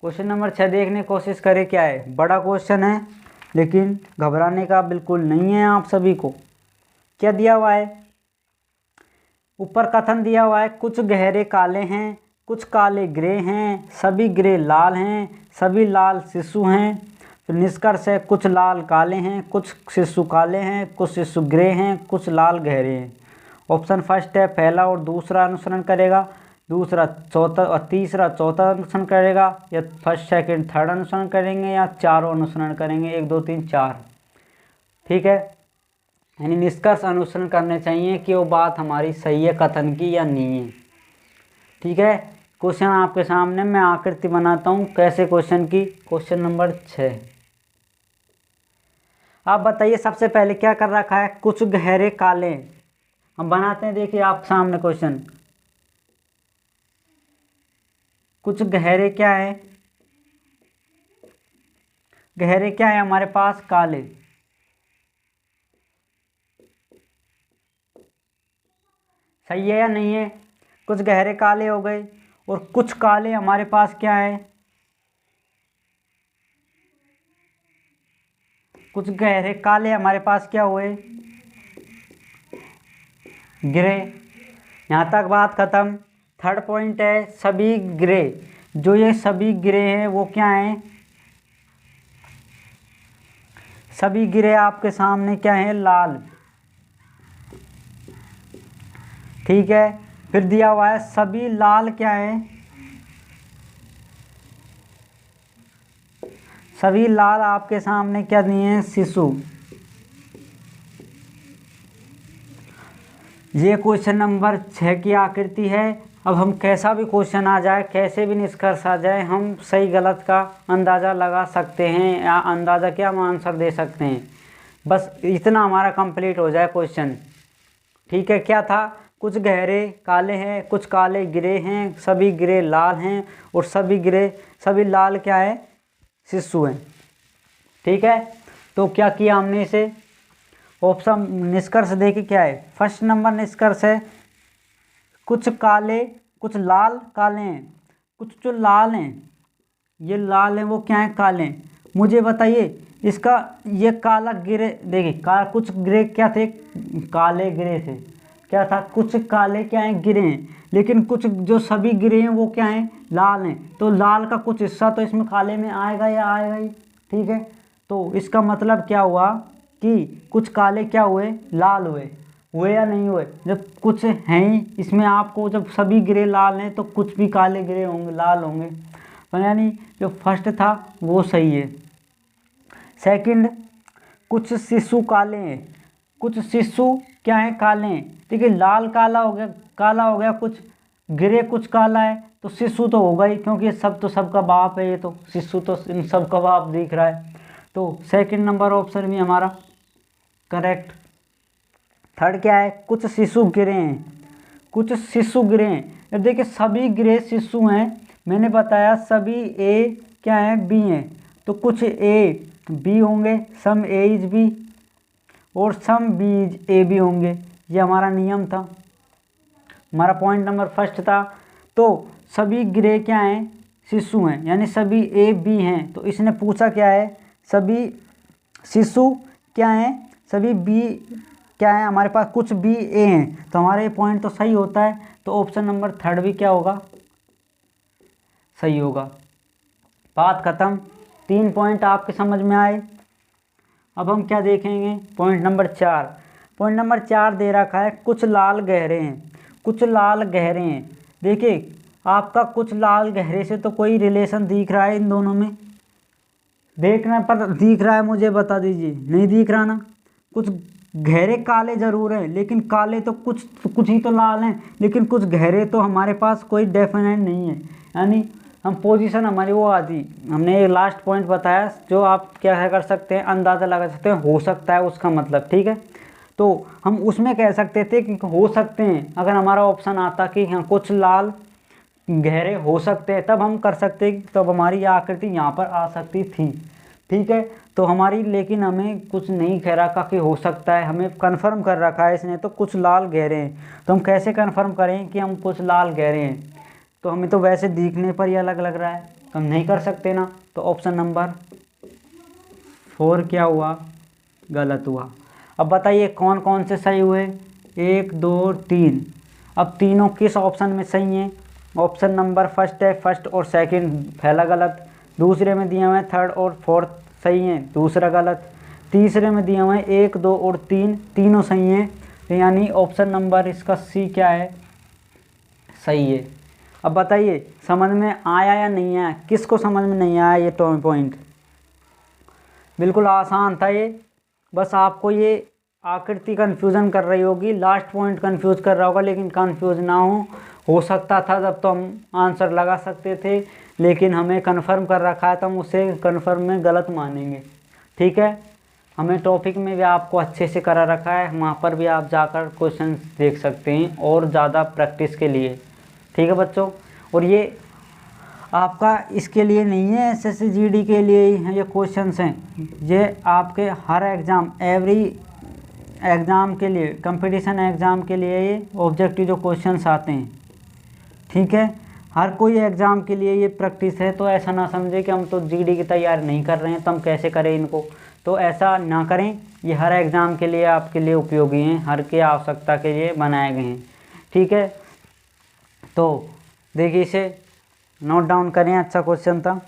क्वेश्चन नंबर 6 देखने की कोशिश करें क्या है। बड़ा क्वेश्चन है लेकिन घबराने का बिल्कुल नहीं है आप सभी को। क्या दिया हुआ है, ऊपर कथन दिया हुआ है, कुछ गहरे काले हैं, कुछ काले ग्रे हैं, सभी ग्रे लाल हैं, सभी लाल शिशु हैं। फिर निष्कर्ष है, कुछ लाल काले हैं, कुछ शिशु काले हैं, कुछ शिशु ग्रे हैं, कुछ लाल गहरे हैं। ऑप्शन फर्स्ट है, पहला और दूसरा अनुसरण करेगा, दूसरा चौथा और तीसरा चौथा अनुसरण करेगा, या फर्स्ट सेकंड थर्ड अनुसरण करेंगे, या चारों अनुसरण करेंगे, 1 2 3 4। ठीक है, यानी निष्कर्ष अनुसरण करने चाहिए कि वो बात हमारी सही है कथन की या नहीं है। ठीक है, क्वेश्चन आपके सामने मैं आकृति बनाता हूँ कैसे क्वेश्चन की। क्वेश्चन नंबर 6 आप बताइए सबसे पहले क्या कर रखा है, कुछ गहरे काले। हम बनाते हैं, देखिए आप सामने क्वेश्चन, कुछ गहरे क्या है, गहरे क्या है हमारे पास, काले। सही है या नहीं है, कुछ गहरे काले हो गए, और कुछ काले हमारे पास क्या है, कुछ गहरे काले हमारे पास क्या हुए, ग्रे। यहाँ तक बात खत्म। थर्ड पॉइंट है सभी ग्रे। जो ये सभी ग्रे हैं वो क्या हैं, सभी ग्रे आपके सामने क्या है, लाल। ठीक है, फिर दिया हुआ है सभी लाल क्या है, सभी लाल आपके सामने क्या दिए हैं, शिशु। ये क्वेश्चन नंबर 6 की आकृति है। अब हम कैसा भी क्वेश्चन आ जाए, कैसे भी निष्कर्ष आ जाए, हम सही गलत का अंदाज़ा लगा सकते हैं, या अंदाज़ा क्या, हम आंसर दे सकते हैं। बस इतना हमारा कंप्लीट हो जाए क्वेश्चन। ठीक है, क्या था, कुछ गहरे काले हैं, कुछ काले ग्रे हैं, सभी ग्रे लाल हैं, और सभी ग्रे सभी लाल क्या है, शिशु हैं। ठीक है, तो क्या किया हमने इसे, ऑप्शन निष्कर्ष देखिए क्या है। फर्स्ट नंबर निष्कर्ष है कुछ काले कुछ लाल काले हैं, कुछ जो लाल हैं ये लाल हैं वो क्या हैं, काले हैं। मुझे बताइए इसका ये काला गिरे देखिए कुछ ग्रे क्या थे, काले ग्रे थे, क्या था कुछ काले क्या हैं गिरे हैं, लेकिन कुछ जो सभी गिरे हैं वो क्या हैं, लाल हैं। तो लाल का कुछ हिस्सा तो इसमें काले में आएगा या आएगा ही, ठीक है। तो इसका मतलब क्या हुआ कि कुछ काले क्या हुए, लाल हुए या नहीं हुए। जब कुछ हैं ही इसमें आपको, जब सभी ग्रे लाल हैं तो कुछ भी काले ग्रे होंगे, लाल होंगे। तो यानी जो फर्स्ट था वो सही है। सेकंड, कुछ शिशु काले हैं, कुछ शिशु क्या है, काले हैं। ठीक है, लाल काला हो गया, कुछ ग्रे कुछ काला है, तो शिशु तो होगा ही, क्योंकि ये सब तो सबका बाप है, ये तो शिशु तो इन सब का बाप दिख रहा है। तो सेकंड नंबर ऑप्शन भी हमारा करेक्ट। थर्ड क्या है, कुछ शिशु गिरे हैं, कुछ शिशु गिरे हैं। अब देखिए सभी ग्रे शिशु हैं, मैंने बताया सभी ए क्या है, बी हैं, तो कुछ ए बी होंगे, सम ए इज बी और sum B is A B होंगे। ये हमारा नियम था, हमारा पॉइंट नंबर फर्स्ट था। तो सभी ग्रे क्या हैं, शिशु हैं, यानी सभी ए बी हैं। तो इसने पूछा क्या है, सभी शिशु क्या हैं, सभी बी क्या है, हमारे पास कुछ बी ए हैं, तो हमारा ये पॉइंट तो सही होता है। तो ऑप्शन नंबर थर्ड भी क्या होगा, सही होगा। बात खत्म। 3 पॉइंट आपके समझ में आए। अब हम क्या देखेंगे, पॉइंट नंबर 4। पॉइंट नंबर 4 दे रखा है कुछ लाल गहरे हैं, कुछ लाल गहरे हैं। देखिए आपका कुछ लाल गहरे से तो कोई रिलेशन दिख रहा है इन दोनों में, देखने पर दिख रहा है, मुझे बता दीजिए, नहीं दिख रहा ना। कुछ गहरे काले जरूर हैं, लेकिन काले तो कुछ ही तो लाल हैं, लेकिन कुछ गहरे तो हमारे पास कोई डेफिनेट नहीं है। यानी हम पोजीशन हमारी वो आती, हमने ये लास्ट पॉइंट बताया जो आप क्या कर सकते हैं, अंदाज़ा लगा सकते हैं, हो सकता है उसका मतलब, ठीक है। तो हम उसमें कह सकते थे कि हो सकते हैं, अगर हमारा ऑप्शन आता कि हाँ कुछ लाल गहरे हो सकते हैं, तब हम कर सकते, तब हमारी ये आकृति यहाँ पर आ सकती थी, ठीक है। तो हमारी, लेकिन हमें कुछ नहीं कह रखा कि हो सकता है, हमें कंफर्म कर रखा है इसने, तो कुछ लाल गहरे हैं। तो हम कैसे कंफर्म करें कि हम कुछ लाल गहरे हैं, तो हमें तो वैसे दिखने पर ही अलग लग रहा है, तो हम नहीं कर सकते ना। तो ऑप्शन नंबर 4 क्या हुआ, गलत हुआ। अब बताइए कौन कौन से सही हुए, 1 2 3। अब तीनों किस ऑप्शन में सही हैं, ऑप्शन नंबर फर्स्ट है, फर्स्ट और सेकंड पहला गलत, दूसरे में दिए हुए हैं थर्ड और फोर्थ सही हैं, दूसरा गलत, तीसरे में दिए हुए हैं 1 2 और 3 तीनों सही हैं। तो यानी ऑप्शन नंबर इसका सी क्या है, सही है। अब बताइए समझ में आया या नहीं आया, किसको समझ में नहीं आया ये पॉइंट। बिल्कुल आसान था ये, बस आपको ये आकृति कन्फ्यूज़न कर रही होगी, लास्ट पॉइंट कन्फ्यूज़ कर रहा होगा, लेकिन कन्फ्यूज़ ना हो सकता था जब तो हम आंसर लगा सकते थे, लेकिन हमें कन्फर्म कर रखा है तो हम उसे कन्फर्म में गलत मानेंगे, ठीक है। हमें टॉपिक में भी आपको अच्छे से करा रखा है, वहाँ पर भी आप जाकर क्वेश्चन देख सकते हैं और ज़्यादा प्रैक्टिस के लिए, ठीक है बच्चों। और ये आपका इसके लिए नहीं है, एसएससी जीडी के लिए ही हैं ये क्वेश्चंस हैं, ये आपके हर एग्ज़ाम एवरी एग्ज़ाम के लिए, कंपटीशन एग्ज़ाम के लिए ये ऑब्जेक्टिव जो क्वेश्चंस आते हैं, ठीक है। हर कोई एग्ज़ाम के लिए ये प्रैक्टिस है, तो ऐसा ना समझे कि हम तो जीडी की तैयारी नहीं कर रहे हैं तो हम कैसे करें इनको, तो ऐसा ना करें। ये हर एग्ज़ाम के लिए आपके लिए उपयोगी हैं, हर की आवश्यकता के लिए बनाए गए हैं, ठीक है। तो देखिए इसे नोट डाउन करें, अच्छा क्वेश्चन था।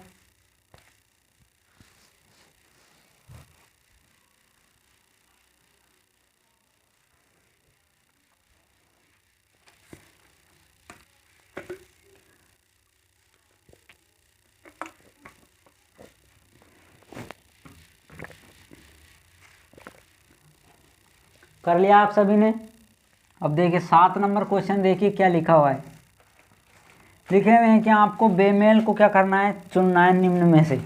कर लिया आप सभी ने। अब देखिए 7 नंबर क्वेश्चन, देखिए क्या लिखा हुआ है। लिखे हुए हैं कि आपको बेमेल को क्या करना है, चुनना है निम्न में से।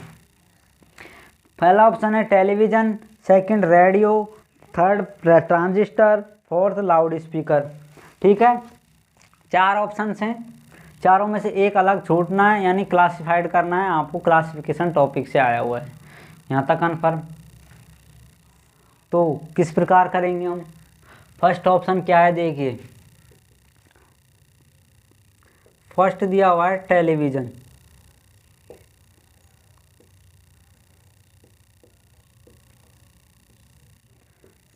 पहला ऑप्शन है television, second radio, third transistor, fourth loud speaker, ठीक है। 4 ऑप्शंस हैं, चारों में से एक अलग छूटना है, यानी क्लासिफाइड करना है आपको, क्लासिफिकेशन टॉपिक से आया हुआ है। यहाँ तक कन्फर्म। तो किस प्रकार करेंगे हम? फर्स्ट ऑप्शन क्या है देखिए, फर्स्ट दिया हुआ है टेलीविज़न,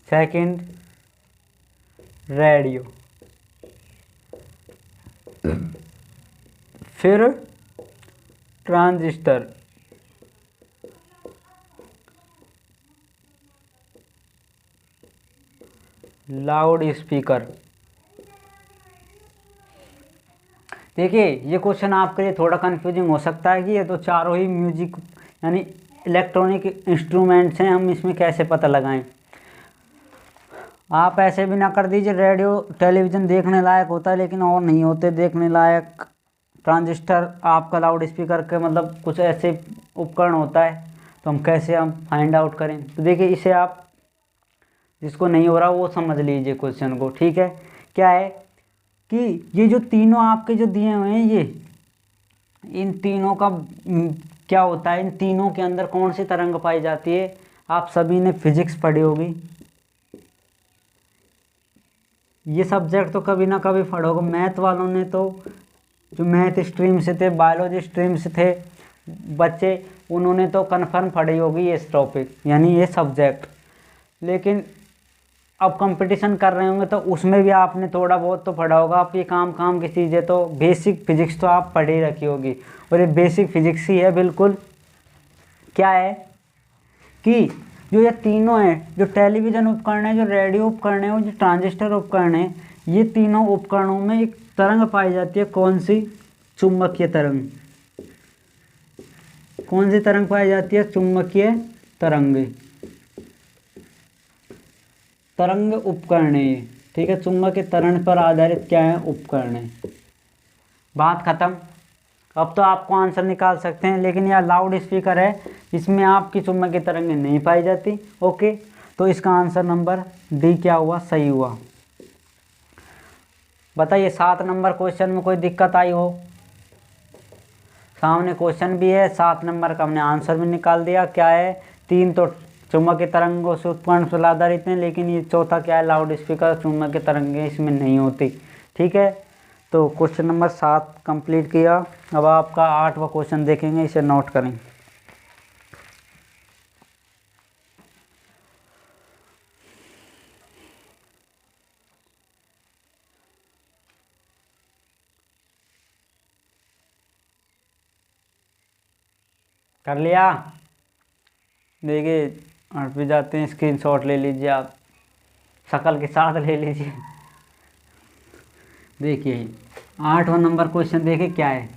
सेकंड रेडियो, फिर ट्रांजिस्टर, लाउड स्पीकर। देखिए ये क्वेश्चन आपके लिए थोड़ा कंफ्यूजिंग हो सकता है कि ये तो चारों ही म्यूजिक यानी इलेक्ट्रॉनिक इंस्ट्रूमेंट्स हैं, हम इसमें कैसे पता लगाएं। आप ऐसे भी ना कर दीजिए रेडियो टेलीविज़न देखने लायक होता है लेकिन और नहीं होते देखने लायक, ट्रांजिस्टर आपका लाउड स्पीकर के मतलब कुछ ऐसे उपकरण होता है, तो हम कैसे हम फाइंड आउट करें। तो देखिए इसे आप जिसको नहीं हो रहा वो समझ लीजिए क्वेश्चन को, ठीक है। क्या है कि ये जो तीनों आपके जो दिए हुए हैं, ये इन तीनों का क्या होता है, इन तीनों के अंदर कौन सी तरंग पाई जाती है। आप सभी ने फिजिक्स पढ़ी होगी, ये सब्जेक्ट तो कभी ना कभी पढ़ोगे। मैथ वालों ने तो, जो मैथ स्ट्रीम से थे, बायोलॉजी स्ट्रीम से थे बच्चे, उन्होंने तो कन्फर्म पढ़ी होगी ये टॉपिक यानी ये सब्जेक्ट। लेकिन अब कंपटीशन कर रहे होंगे तो उसमें भी आपने थोड़ा बहुत तो पढ़ा होगा। आप ये काम की चीज़ें तो बेसिक फिजिक्स तो आप पढ़ ही रखी होगी, और ये बेसिक फिजिक्स ही है बिल्कुल। क्या है कि जो ये तीनों हैं, जो टेलीविज़न उपकरण है, जो रेडियो उपकरण है और जो ट्रांजिस्टर उपकरण है, ये तीनों उपकरणों में एक तरंग पाई जाती है। कौन सी? चुंबकीय तरंग। कौन सी तरंग पाई जाती है? चुंबकीय तरंग। तरंग उपकरण है, ठीक है। चुंबकीय तरंग पर आधारित क्या है? उपकरण है। बात खत्म। अब तो आपको आंसर निकाल सकते हैं, लेकिन यह लाउड स्पीकर है, इसमें आपकी चुंबकीय तरंगें नहीं पाई जाती। ओके, तो इसका आंसर नंबर डी क्या हुआ? सही हुआ। बताइए 7 नंबर क्वेश्चन में कोई दिक्कत आई हो? सामने क्वेश्चन भी है, 7 नंबर का हमने आंसर भी निकाल दिया। क्या है? 3 तो चुंबकीय तरंगों से उपकरण पर आधारित हैं, लेकिन ये चौथा क्या है? Loud speaker. चुंबकीय तरंगें इसमें नहीं होती, ठीक है। तो क्वेश्चन नंबर 7 कंप्लीट किया। अब आपका 8वां क्वेश्चन देखेंगे, इसे नोट करें। कर लिया? देखिए 8 पे जाते हैं, स्क्रीनशॉट ले लीजिए, आप शकल के साथ ले लीजिए। देखिए 8वां नंबर क्वेश्चन देखिए क्या है,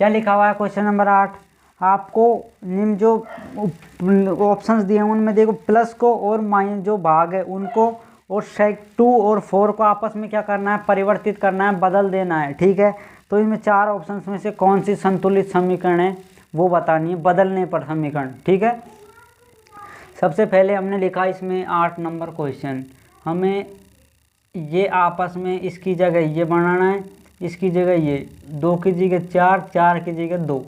क्या लिखा हुआ है। क्वेश्चन नंबर 8, आपको निम्न जो ऑप्शंस दिए हैं उनमें देखो प्लस को और माइनस जो भाग है उनको, और सेक 2 और 4 को आपस में क्या करना है? परिवर्तित करना है, बदल देना है, ठीक है। तो इसमें 4 ऑप्शंस में से कौन सी संतुलित समीकरण है वो बतानी है, बदलने पर समीकरण, ठीक है। सबसे पहले हमने लिखा इसमें 8 नंबर क्वेश्चन, हमें ये आपस में इसकी जगह ये बनाना है, इसकी जगह ये 2 की जगह 4, 4 की जगह 2,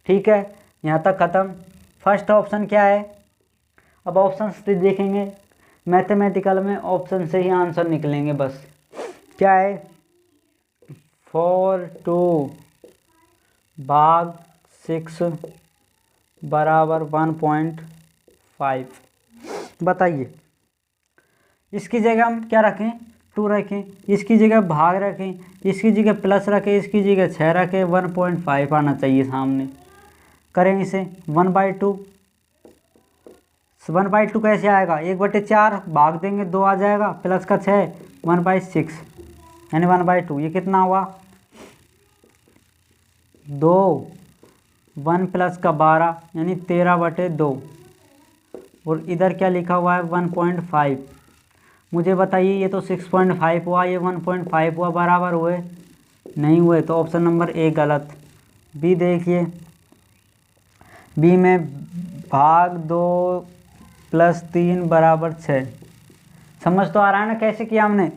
ठीक है। यहाँ तक ख़त्म। फर्स्ट ऑप्शन क्या है? अब ऑप्शन से देखेंगे, मैथमेटिकल में ऑप्शन से ही आंसर निकलेंगे बस। क्या है? 4/2 भाग 6 बराबर 1.5। बताइए इसकी जगह हम क्या रखें? 2 रखें, इसकी जगह भाग रखें, इसकी जगह प्लस रखें, इसकी जगह 6 रखें, 1.5 आना चाहिए सामने। करें इसे 1/2। 1/2 कैसे आएगा? 1/4 भाग देंगे 2 आ जाएगा, प्लस का 6 1/6 यानी 1/2। ये कितना हुआ? 2, 1 प्लस का 12 यानी 13/2। और इधर क्या लिखा हुआ है? 1.5। मुझे बताइए ये तो 6.5 हुआ, ये 1.5 हुआ, बराबर हुए? नहीं हुए, तो ऑप्शन नंबर ए गलत। बी देखिए, बी में भाग 2 + 3 = 6। समझ तो आ रहा है ना कैसे किया हमने?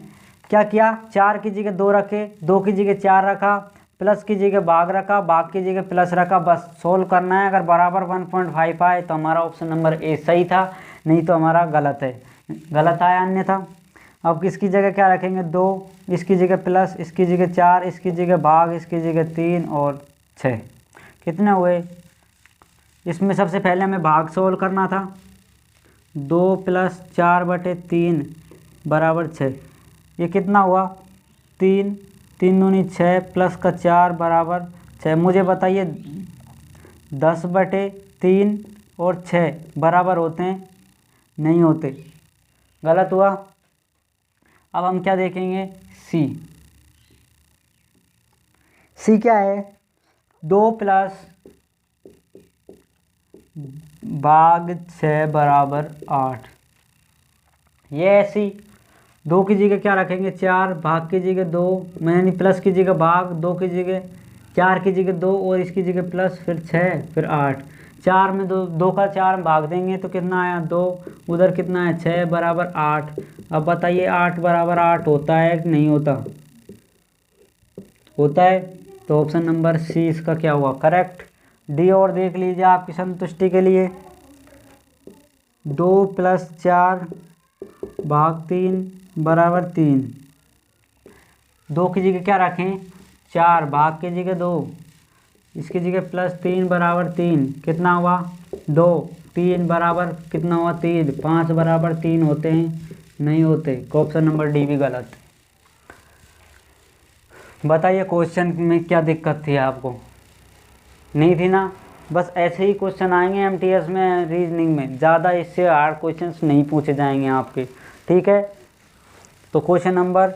क्या किया? 4 की जगह 2 रखे, 2 की जगह 4 रखा, प्लस की जगह भाग रखा, भाग की जगह प्लस रखा, बस सोल्व करना है। अगर बराबर 1.5 आए तो हमारा ऑप्शन नंबर ए सही था। नहीं तो हमारा गलत है, गलत आया अन्यथा। अब किसकी जगह क्या रखेंगे, 2, इसकी जगह प्लस, इसकी जगह 4, इसकी जगह भाग, इसकी जगह 3 और 6। कितने हुए, इसमें सबसे पहले हमें भाग सोल्व करना था। 2 + 4/3 बराबर 6। ये कितना हुआ, 3, 3 दूनी 6 प्लस का 4 बराबर 6। मुझे बताइए 10/3 और 6 बराबर होते हैं, नहीं होते, गलत हुआ। अब हम क्या देखेंगे, सी क्या है, 2 + भाग 6 बराबर 8। ये ऐसी 2 की जगह क्या रखेंगे, 4, भाग की जगह 2, यानी प्लस की जगह भाग, 2 की जगह 4 की जगह 2 और इसकी जगह प्लस, फिर 6 फिर 8। 4 में 2 का 4 भाग देंगे तो कितना आया, 2, उधर कितना है 6 बराबर 8। अब बताइए 8 बराबर 8 होता है कि नहीं होता, होता है। तो ऑप्शन नंबर सी इसका क्या हुआ, करेक्ट। डी और देख लीजिए आपकी संतुष्टि के लिए, 2 + 4 भाग 3 बराबर 3। 2 की जगह क्या रखें, 4, भाग की जगह 2, इसकी जगह +3 बराबर 3। कितना हुआ, 2, 3 बराबर कितना हुआ, 3, 5 बराबर 3 होते हैं, नहीं होते। ऑप्शन नंबर डी भी गलत। बताइए क्वेश्चन में क्या दिक्कत थी आपको, नहीं थी ना। बस ऐसे ही क्वेश्चन आएंगे एमटीएस में, रीजनिंग में ज़्यादा इससे हार्ड क्वेश्चंस नहीं पूछे जाएंगे आपके, ठीक है। तो क्वेश्चन नंबर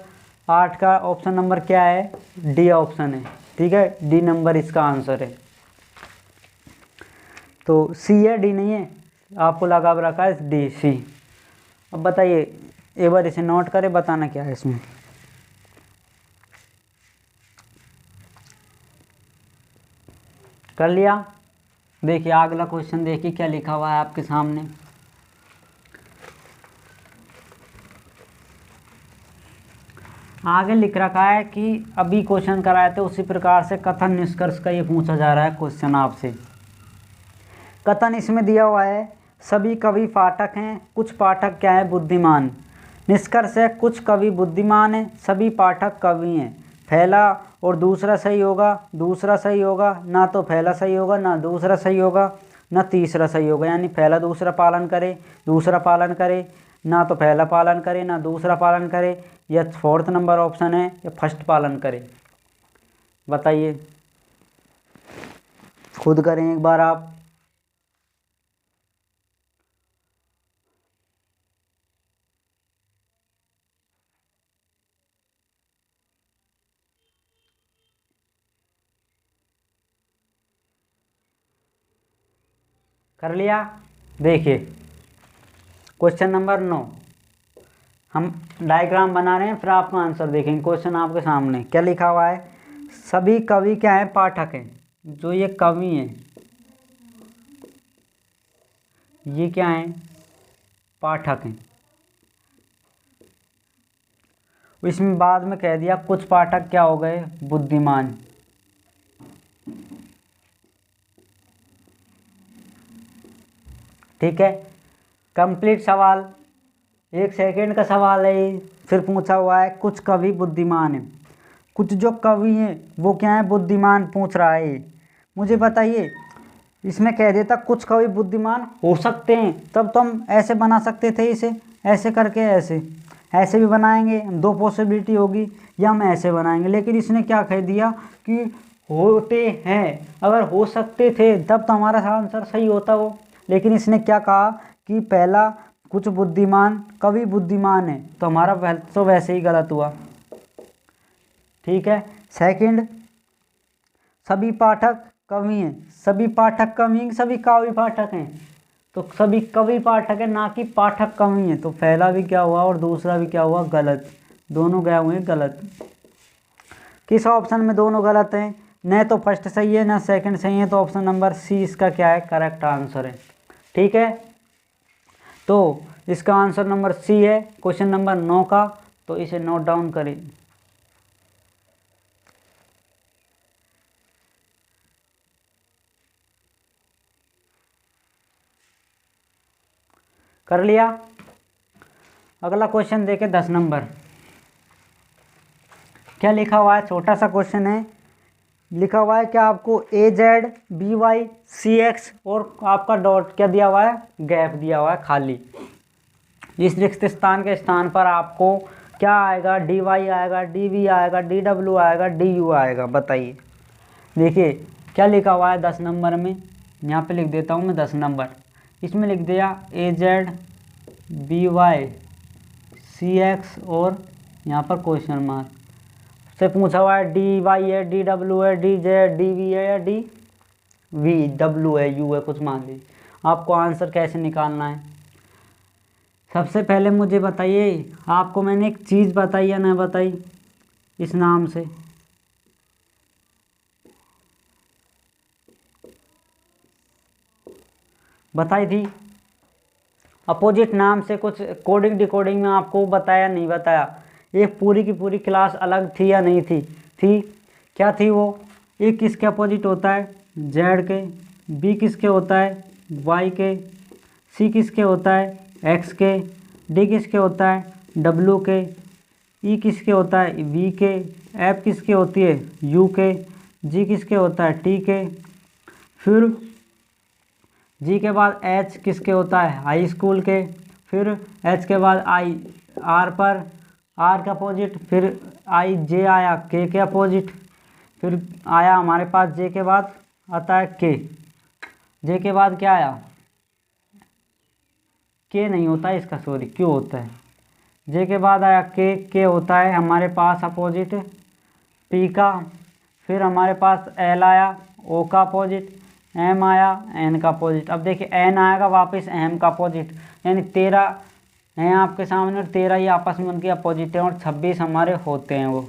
8 का ऑप्शन नंबर क्या है, डी ऑप्शन है, ठीक है, डी नंबर इसका आंसर है। तो सी है, डी नहीं है, आपको लगा रखा है डी, सी। अब बताइए, एक बार इसे नोट करें, बताना क्या है इसमें। कर लिया, देखिए अगला क्वेश्चन देखिए क्या लिखा हुआ है आपके सामने। आगे लिख रखा है कि अभी क्वेश्चन कराए थे उसी प्रकार से कथन निष्कर्ष का ये पूछा जा रहा है क्वेश्चन आपसे। कथन इसमें दिया हुआ है, सभी कवि पाठक हैं, कुछ पाठक क्या है, बुद्धिमान। निष्कर्ष है, कुछ कवि बुद्धिमान हैं, सभी पाठक कवि हैं। पहला और दूसरा सही होगा, दूसरा सही होगा, ना तो पहला सही होगा ना दूसरा सही होगा ना तीसरा सही होगा। यानी पहला दूसरा पालन करे, दूसरा पालन करे, ना तो पहला पालन करे ना दूसरा पालन करे, या 4th नंबर ऑप्शन है, या फर्स्ट पालन करे। बताइए, खुद करें एक बार आप। कर लिया, देखिए क्वेश्चन नंबर 9 हम डायग्राम बना रहे हैं, फिर आपका आंसर देखेंगे। क्वेश्चन आपके सामने क्या लिखा हुआ है, सभी कवि क्या है, पाठक हैं। जो ये कवि हैं ये क्या हैं, पाठक हैं। इसमें बाद में कह दिया कुछ पाठक क्या हो गए, बुद्धिमान। ठीक है, कंप्लीट सवाल, 1 सेकेंड का सवाल है ये। फिर पूछा हुआ है कुछ कवि बुद्धिमान हैं, कुछ जो कवि हैं वो क्या है, बुद्धिमान पूछ रहा है। मुझे बताइए, इसमें कह देता कुछ कवि बुद्धिमान हो सकते हैं, तब तो हम ऐसे बना सकते थे इसे, ऐसे करके ऐसे ऐसे भी बनाएंगे, 2 पॉसिबिलिटी होगी, या हम ऐसे बनाएंगे। लेकिन इसने क्या कह दिया कि होते हैं, अगर हो सकते थे तब तो हमारा आंसर सही होता वो। लेकिन इसने क्या कहा कि पहला कुछ बुद्धिमान कवि बुद्धिमान है, तो हमारा तो वैसे ही गलत हुआ, ठीक है। सेकंड, सभी पाठक कवि हैं, सभी पाठक कवि हैं, सभी कवि पाठक हैं, तो सभी कवि पाठक है ना कि पाठक कवि हैं। तो पहला भी क्या हुआ और दूसरा भी क्या हुआ, गलत, दोनों गए हुए गलत। किस ऑप्शन में दोनों गलत हैं, न तो फर्स्ट सही है ना सेकंड सही है, तो ऑप्शन नंबर सी इसका क्या है, करेक्ट आंसर है, ठीक है। तो इसका आंसर नंबर सी है क्वेश्चन नंबर 9 का, तो इसे नोट डाउन करें। कर लिया। अगला क्वेश्चन देखे 10 नंबर। क्या लिखा हुआ है, छोटा सा क्वेश्चन है। लिखा हुआ है कि आपको AZ BY CX और आपका डॉट क्या दिया हुआ है, गैप दिया हुआ है खाली। इस रिक्त स्थान के स्थान पर आपको क्या आएगा, DY आएगा, DV आएगा, DW आएगा, DU आएगा। बताइए। देखिए क्या लिखा हुआ है 10 नंबर में, यहाँ पे लिख देता हूँ मैं 10 नंबर। इसमें लिख दिया AZ BY CX और यहाँ पर क्वेश्चन मार्क से पूछा हुआ है DY है, DW है, DJ है, DV है या DW है, U है, कुछ मान लीजिए। आपको आंसर कैसे निकालना है, सबसे पहले मुझे बताइए, आपको मैंने एक चीज़ बताई या नहीं बताई इस नाम से? बताई थी। अपोजिट नाम से कुछ कोडिंग डिकोडिंग में आपको बताया नहीं बताया? एक पूरी की पूरी क्लास अलग थी या नहीं थी? थी। क्या थी वो? एक किसके अपोजिट होता है, जेड के, बी किसके होता है, वाई के, सी किसके होता है, एक्स के, डी किसके होता है, डब्ल्यू के, ई किसके होता है, वी के, एफ किसके होती है, यू के, जी किसके होता है, टी के, फिर जी के बाद एच किसके होता है, हाई स्कूल के, फिर एच के बाद आई आर पर, आर का अपोजिट, फिर आई जे आया के अपोजिट, फिर आया हमारे पास जे के बाद आता है के, जे के बाद क्या आया, के नहीं होता है इसका, सॉरी क्यों होता है, जे के बाद आया के होता है हमारे पास अपोजिट पी का, फिर हमारे पास एल आया ओ का अपोजिट, एम आया एन का अपोजिट। अब देखिए एन आएगा वापस एम का अपोजिट, यानी 13 हैं आपके सामने और 13 ही आपस में उनके अपोजिट हैं और 26 हमारे होते हैं वो।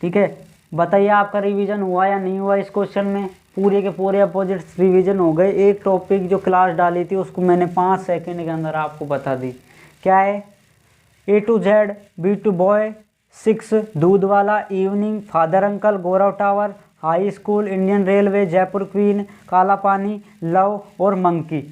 ठीक है, बताइए आपका रिवीजन हुआ या नहीं हुआ इस क्वेश्चन में? पूरे के पूरे अपोजिट्स रिवीजन हो गए। एक टॉपिक जो क्लास डाली थी उसको मैंने 5 सेकंड के अंदर आपको बता दी। क्या है? A to Z, B to boy, 6 दूध वाला, evening, father uncle, Gaurav tower, high school, Indian railway, Jaipur queen, काला पानी, लव और मंकी।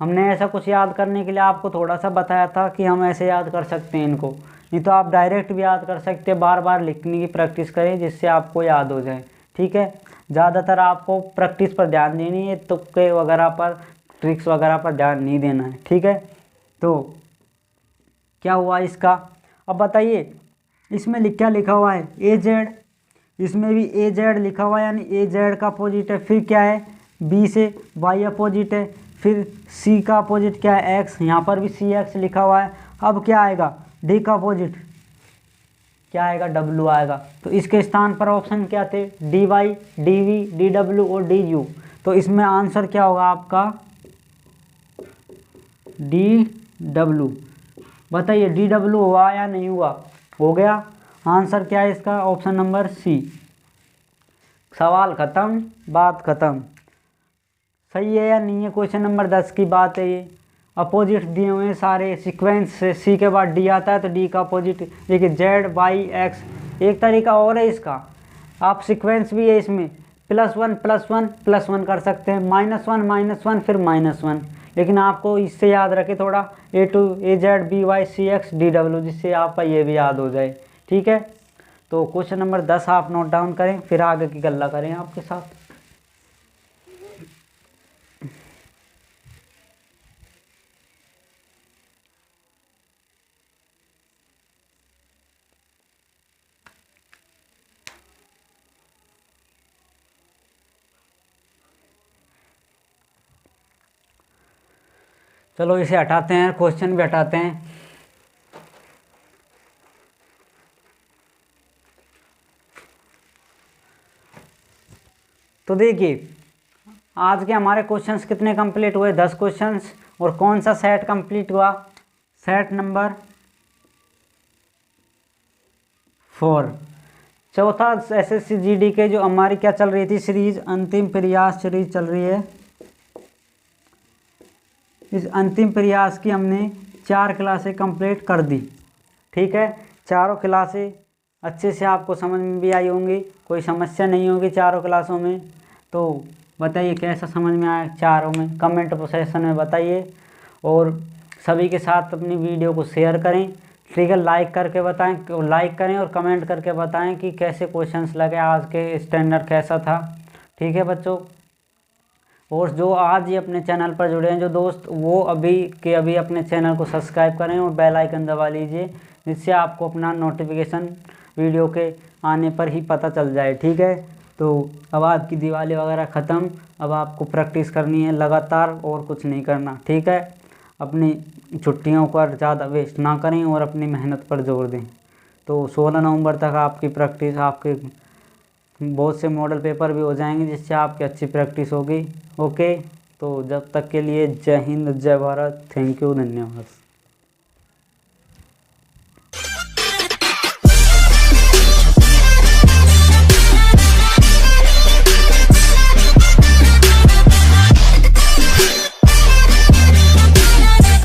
हमने ऐसा कुछ याद करने के लिए आपको थोड़ा सा बताया था कि हम ऐसे याद कर सकते हैं इनको, नहीं तो आप डायरेक्ट भी याद कर सकते हैं। बार बार लिखने की प्रैक्टिस करें जिससे आपको याद हो जाए। ठीक है, ज़्यादातर आपको प्रैक्टिस पर ध्यान देनी है, तुक्के वगैरह पर, ट्रिक्स वगैरह पर ध्यान नहीं देना है। ठीक है, तो क्या हुआ इसका? अब बताइए इसमें क्या लिखा हुआ है, AZ, इसमें भी AZ लिखा हुआ है यानी AZ का अपोजिट है। फिर क्या है, B से Y अपोजिट है, फिर C का अपोजिट क्या है, X, यहाँ पर भी CX लिखा हुआ है। अब क्या आएगा, D का अपोजिट क्या आएगा, W आएगा। तो इसके स्थान पर ऑप्शन क्या थे, DY, DV, DW और DU। तो इसमें आंसर क्या होगा आपका, DW। बताइए DW हुआ या नहीं हुआ? हो गया। आंसर क्या है इसका, ऑप्शन नंबर C। सवाल खत्म, बात खत्म। सही है या नहीं है? क्वेश्चन नंबर 10 की बात है ये। अपोजिट दिए हुए हैं सारे सीक्वेंस से, C के बाद D आता है तो D का अपोजिट। देखिए Z Y X। एक तरीका और है इसका, आप सीक्वेंस भी है इसमें, +1 +1 +1 कर सकते हैं, -1 -1 फिर -1। लेकिन आपको इससे याद रखे थोड़ा, A to AZ BY CX DW, जिससे आपका ये भी याद हो जाए। ठीक है, तो क्वेश्चन नंबर 10 आप नोट डाउन करें, फिर आगे की गल्ला करें आपके साथ। चलो इसे हटाते हैं, क्वेश्चन भी हटाते हैं। तो देखिए आज के हमारे क्वेश्चंस कितने कंप्लीट हुए, 10 क्वेश्चंस। और कौन सा सेट कंप्लीट हुआ, सेट नंबर 4। चौथा SSC GD के जो हमारी क्या चल रही थी सीरीज, अंतिम प्रयास सीरीज चल रही है। इस अंतिम प्रयास की हमने 4 क्लासें कंप्लीट कर दी। ठीक है, चारों क्लासें अच्छे से आपको समझ में भी आई होंगी, कोई समस्या नहीं होगी चारों क्लासों में। तो बताइए कैसा समझ में आया चारों में, कमेंट सेक्शन में बताइए। और सभी के साथ अपनी वीडियो को शेयर करें, ठीक है। लाइक करके बताएं, लाइक करें और कमेंट करके बताएं कि कैसे क्वेश्चंस लगे, आज के स्टैंडर्ड कैसा था, ठीक है बच्चों। और जो आज ही अपने चैनल पर जुड़े हैं जो दोस्त, वो अभी के अभी अपने चैनल को सब्सक्राइब करें और बेल आइकन दबा लीजिए, जिससे आपको अपना नोटिफिकेशन वीडियो के आने पर ही पता चल जाए, ठीक है। तो अब आपकी दिवाली वगैरह ख़त्म, अब आपको प्रैक्टिस करनी है लगातार और कुछ नहीं करना, ठीक है। अपनी छुट्टियों पर ज़्यादा वेस्ट ना करें और अपनी मेहनत पर जोर दें। तो 16 नवंबर तक आपकी प्रैक्टिस, आपके बहुत से मॉडल पेपर भी हो जाएंगे, जिससे आपकी अच्छी प्रैक्टिस होगी। ओके, तो जब तक के लिए जय हिंद, जय भारत, थैंक यू, धन्यवाद।